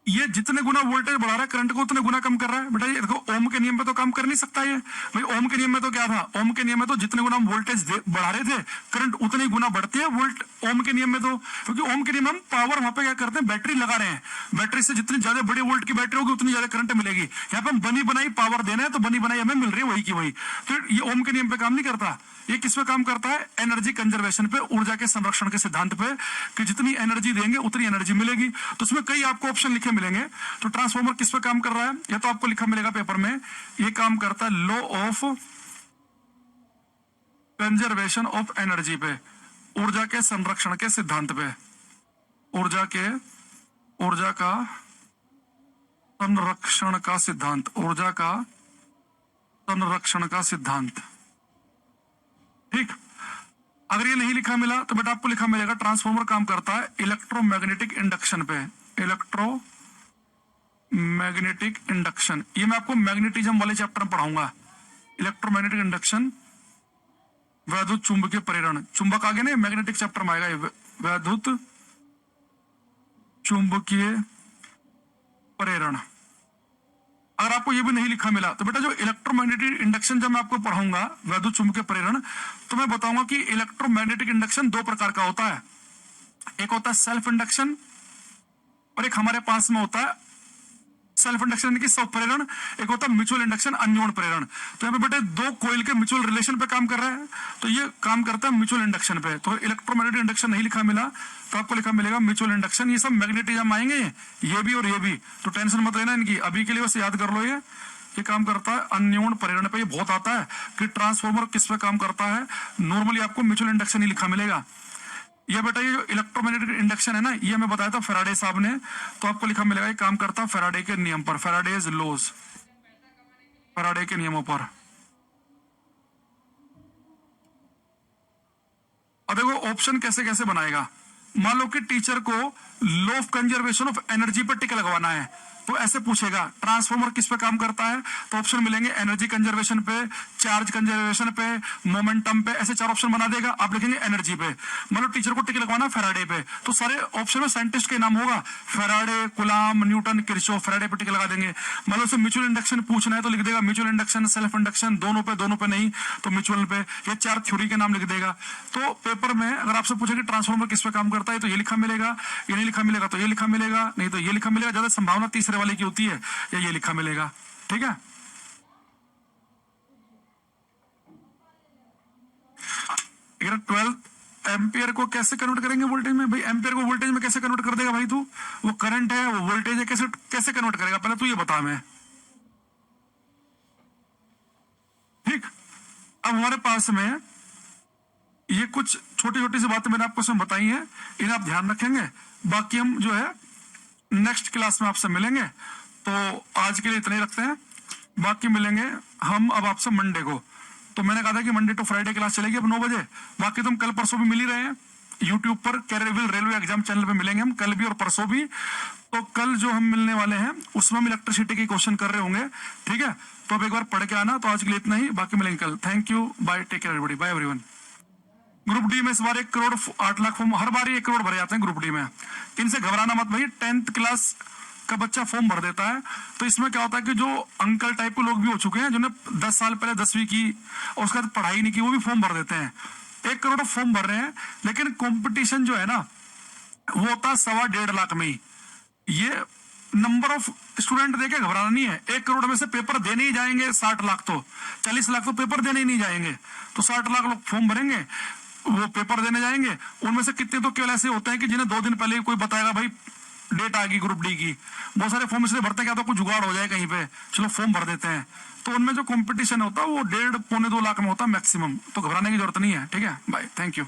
ये जितने गुना वोल्टेज बढ़ा रहा है करंट को उतने गुना कम कर रहा है। बेटा ये देखो, ओम के नियम पे तो काम कर नहीं सकता ये भाई। ओम के नियम में तो क्या था? ओम के नियम में तो जितने गुना हम वोल्टेज बढ़ा रहे थे करंट उतने ही गुना बढ़ती है वोल्ट, ओम के नियम में तो। क्योंकि ओम के नियम में हम पावर वहां पे क्या करते हैं? बैटरी लगा रहे हैं, बैटरी से जितनी ज्यादा बड़ी वोल्ट की बैटरी होगी उतनी ज्यादा करंट मिलेगी। यहाँ पे हम बनी बनाई पावर देना है, तो बनी बनाई हमें मिल रही है वही की वही। तो ये ओम के नियम पे काम नहीं करता। ये किस पे काम करता है? एनर्जी कंजर्वेशन पे, ऊर्जा के संरक्षण के सिद्धांत पे, कि जितनी एनर्जी देंगे उतनी एनर्जी मिलेगी। तो उसमें कई आपको ऑप्शन लिखे मिलेंगे। तो ट्रांसफार्मर किस पे काम कर रहा है? या तो आपको लिखा मिलेगा पेपर में, ये काम करता है law of conservation of energy पे, ऊर्जा के संरक्षण के सिद्धांत पे, ऊर्जा का संरक्षण का सिद्धांत, ऊर्जा का संरक्षण का सिद्धांत। ठीक। अगर ये नहीं लिखा मिला तो बेटा आपको लिखा मिलेगा ट्रांसफार्मर काम करता है इलेक्ट्रोमैग्नेटिक इंडक्शन पे, इलेक्ट्रोमैग्नेटिक इंडक्शन। ये मैं आपको मैग्नेटिज्म वाले चैप्टर में पढ़ाऊंगा। इलेक्ट्रोमैग्नेटिक इंडक्शन, वैद्युत चुंबकीय प्रेरण, चुंबक आगे नहीं, मैग्नेटिक चैप्टर में आएगा वैद्युत चुंबकीय प्रेरण। अगर आपको ये भी नहीं लिखा मिला तो बेटा जो इलेक्ट्रोमैग्नेटिक इंडक्शन जब मैं आपको पढ़ाऊंगा वैद्युत चुंबकीय प्रेरण, तो मैं बताऊंगा कि इलेक्ट्रोमैग्नेटिक इंडक्शन 2 प्रकार का होता है। एक होता है सेल्फ इंडक्शन, और एक हमारे पास में होता है सेल्फ इंडक्शन यानी कि स्व प्रेरण, एक होता है म्यूचुअल इंडक्शन, अन्योन प्रेरण। तो यहाँ पे बेटे 2 कॉइल के म्यूचुअल रिलेशन पे काम कर रहा है, तो ये काम करता है म्यूचुअल इंडक्शन पे। तो इलेक्ट्रोमैग्नेटिक इंडक्शन नहीं लिखा मिला तो आपको लिखा मिलेगा म्यूचुअल इंडक्शन। ये सब मैग्नेटिज्म आएंगे, ये भी और ये भी, तो टेंशन मत लेना इनकी, अभी के लिए बस याद कर लो। ये काम करता है अन्योन प्रेरण पे। ये बहुत आता है कि ट्रांसफार्मर किस पे काम करता है, नॉर्मली आपको म्यूचुअल इंडक्शन ही लिखा मिलेगा। ये बेटा ये जो इलेक्ट्रोमैग्नेटिक इंडक्शन है ना, ये हमें बताया था फैराडे साहब ने, तो आपको लिखा मिलेगा ये काम करता है फैराडे के नियम पर, फैराडेज लॉज, फैराडे के नियमों पर। अब देखो ऑप्शन कैसे कैसे बनाएगा। मान लो कि टीचर को law of conservation of energy पर टिक लगवाना है, तो ऐसे पूछेगा ट्रांसफॉर्मर किस पे काम करता है, तो ऑप्शन मिलेंगे एनर्जी कंजर्वेशन पे, चार्ज कंजर्वेशन पे, मोमेंटम पे, ऐसे 4 ऑप्शन बना देगा। आप लिखेंगे एनर्जी पे। मतलब टीचर को टिक लगवाना फैराडे पे, तो सारे ऑप्शन में साइंटिस्ट के नाम होगा, फैराडे, कुलाम, न्यूटन, किरचॉफ, फैराडे पे टिक लगा देंगे। मतलब उसे म्यूचुअल इंडक्शन पूछना है तो लिख देगा म्यूचुअल इंडक्शन, सेल्फ इंडक्शन, दोनों पे नहीं तो म्यूचुअल पे, ये 4 थ्योरी के नाम लिख देगा। तो पेपर में अगर आपसे पूछे कि ट्रांसफॉर्मर किस पे काम करता है, तो ये लिखा मिलेगा, ये नहीं लिखा मिलेगा तो ये लिखा मिलेगा, नहीं तो ये लिखा मिलेगा। ज्यादा संभावना तीसरे वाले की होती है, या ये लिखा मिलेगा। ठीक है, अगर 12 एम्पियर को कैसे कन्वर्ट करेंगे वोल्टेज में? भाई एम्पियर को वोल्टेज में कैसे कन्वर्ट कर देगा भाई तू? वो करंट है, वो वोल्टेज है, कैसे कैसे कन्वर्ट करेगा पहले तू ये बता मैं। ठीक, अब हमारे पास में ये कुछ छोटी छोटी सी बातें मैंने आपको इसमें बताई हैं, इन्हें आप ध्यान रखेंगे। बाकी हम जो है नेक्स्ट क्लास में आपसे मिलेंगे, तो आज के लिए इतना ही रखते हैं। बाकी मिलेंगे हम अब आपसे मंडे को। तो मैंने कहा था कि मंडे टू फ्राइडे क्लास चलेगी अब 9 बजे। बाकी तुम कल परसों भी मिल ही रहे हैं, यूट्यूब पर कैरियर रेलवे एग्जाम चैनल पे मिलेंगे हम कल भी और परसों भी। तो कल जो हम मिलने वाले हैं उसमें हम इलेक्ट्रिसिटी के क्वेश्चन कर रहे होंगे। ठीक है, तो अब एक बार पढ़ के आना। तो आज के लिए इतना ही, बाकी मिलेंगे कल। Thank you, bye, take care everybody, bye everyone. Group D में इस बार 1 करोड़ 8 लाख फॉर्म, हर बार 1 करोड़ भरे जाते हैं ग्रुप डी में। इनसे घबराना मत भाई, 10th क्लास का बच्चा फॉर्म भर देता है। तो इसमें क्या होता है कि जो अंकल टाइप के लोग भी हो चुके हैं, जिन्होंने 10 साल पहले 10वीं की और उसके बाद पढ़ाई नहीं की, वो भी फॉर्म भर देते हैं। 1 करोड़ फॉर्म भर रहे हैं, लेकिन कंपटीशन जो है ना वो होता है 1.25 लाख में ही। ये नंबर ऑफ स्टूडेंट देके घबराना नहीं है। 1 करोड़ में से पेपर देने ही जाएंगे 60 लाख, तो 40 लाख तो पेपर देने ही नहीं जाएंगे। तो 60 लाख लोग फॉर्म भरेंगे, वो पेपर देने जाएंगे। उनमें से कितने तो केवल ऐसे होते हैं कि जिन्हें 2 दिन पहले कोई बताएगा भाई डेट आ गई ग्रुप डी की। बहुत सारे फॉर्म इसलिए भरते हैं, क्या तो कुछ जुगाड़ हो जाए कहीं पे, चलो फॉर्म भर देते हैं। तो उनमें जो कंपटीशन होता है वो 1.5 पौने 2 लाख में होता है मैक्सिमम। तो घबराने की जरूरत नहीं है। ठीक है, बाय, थैंक यू।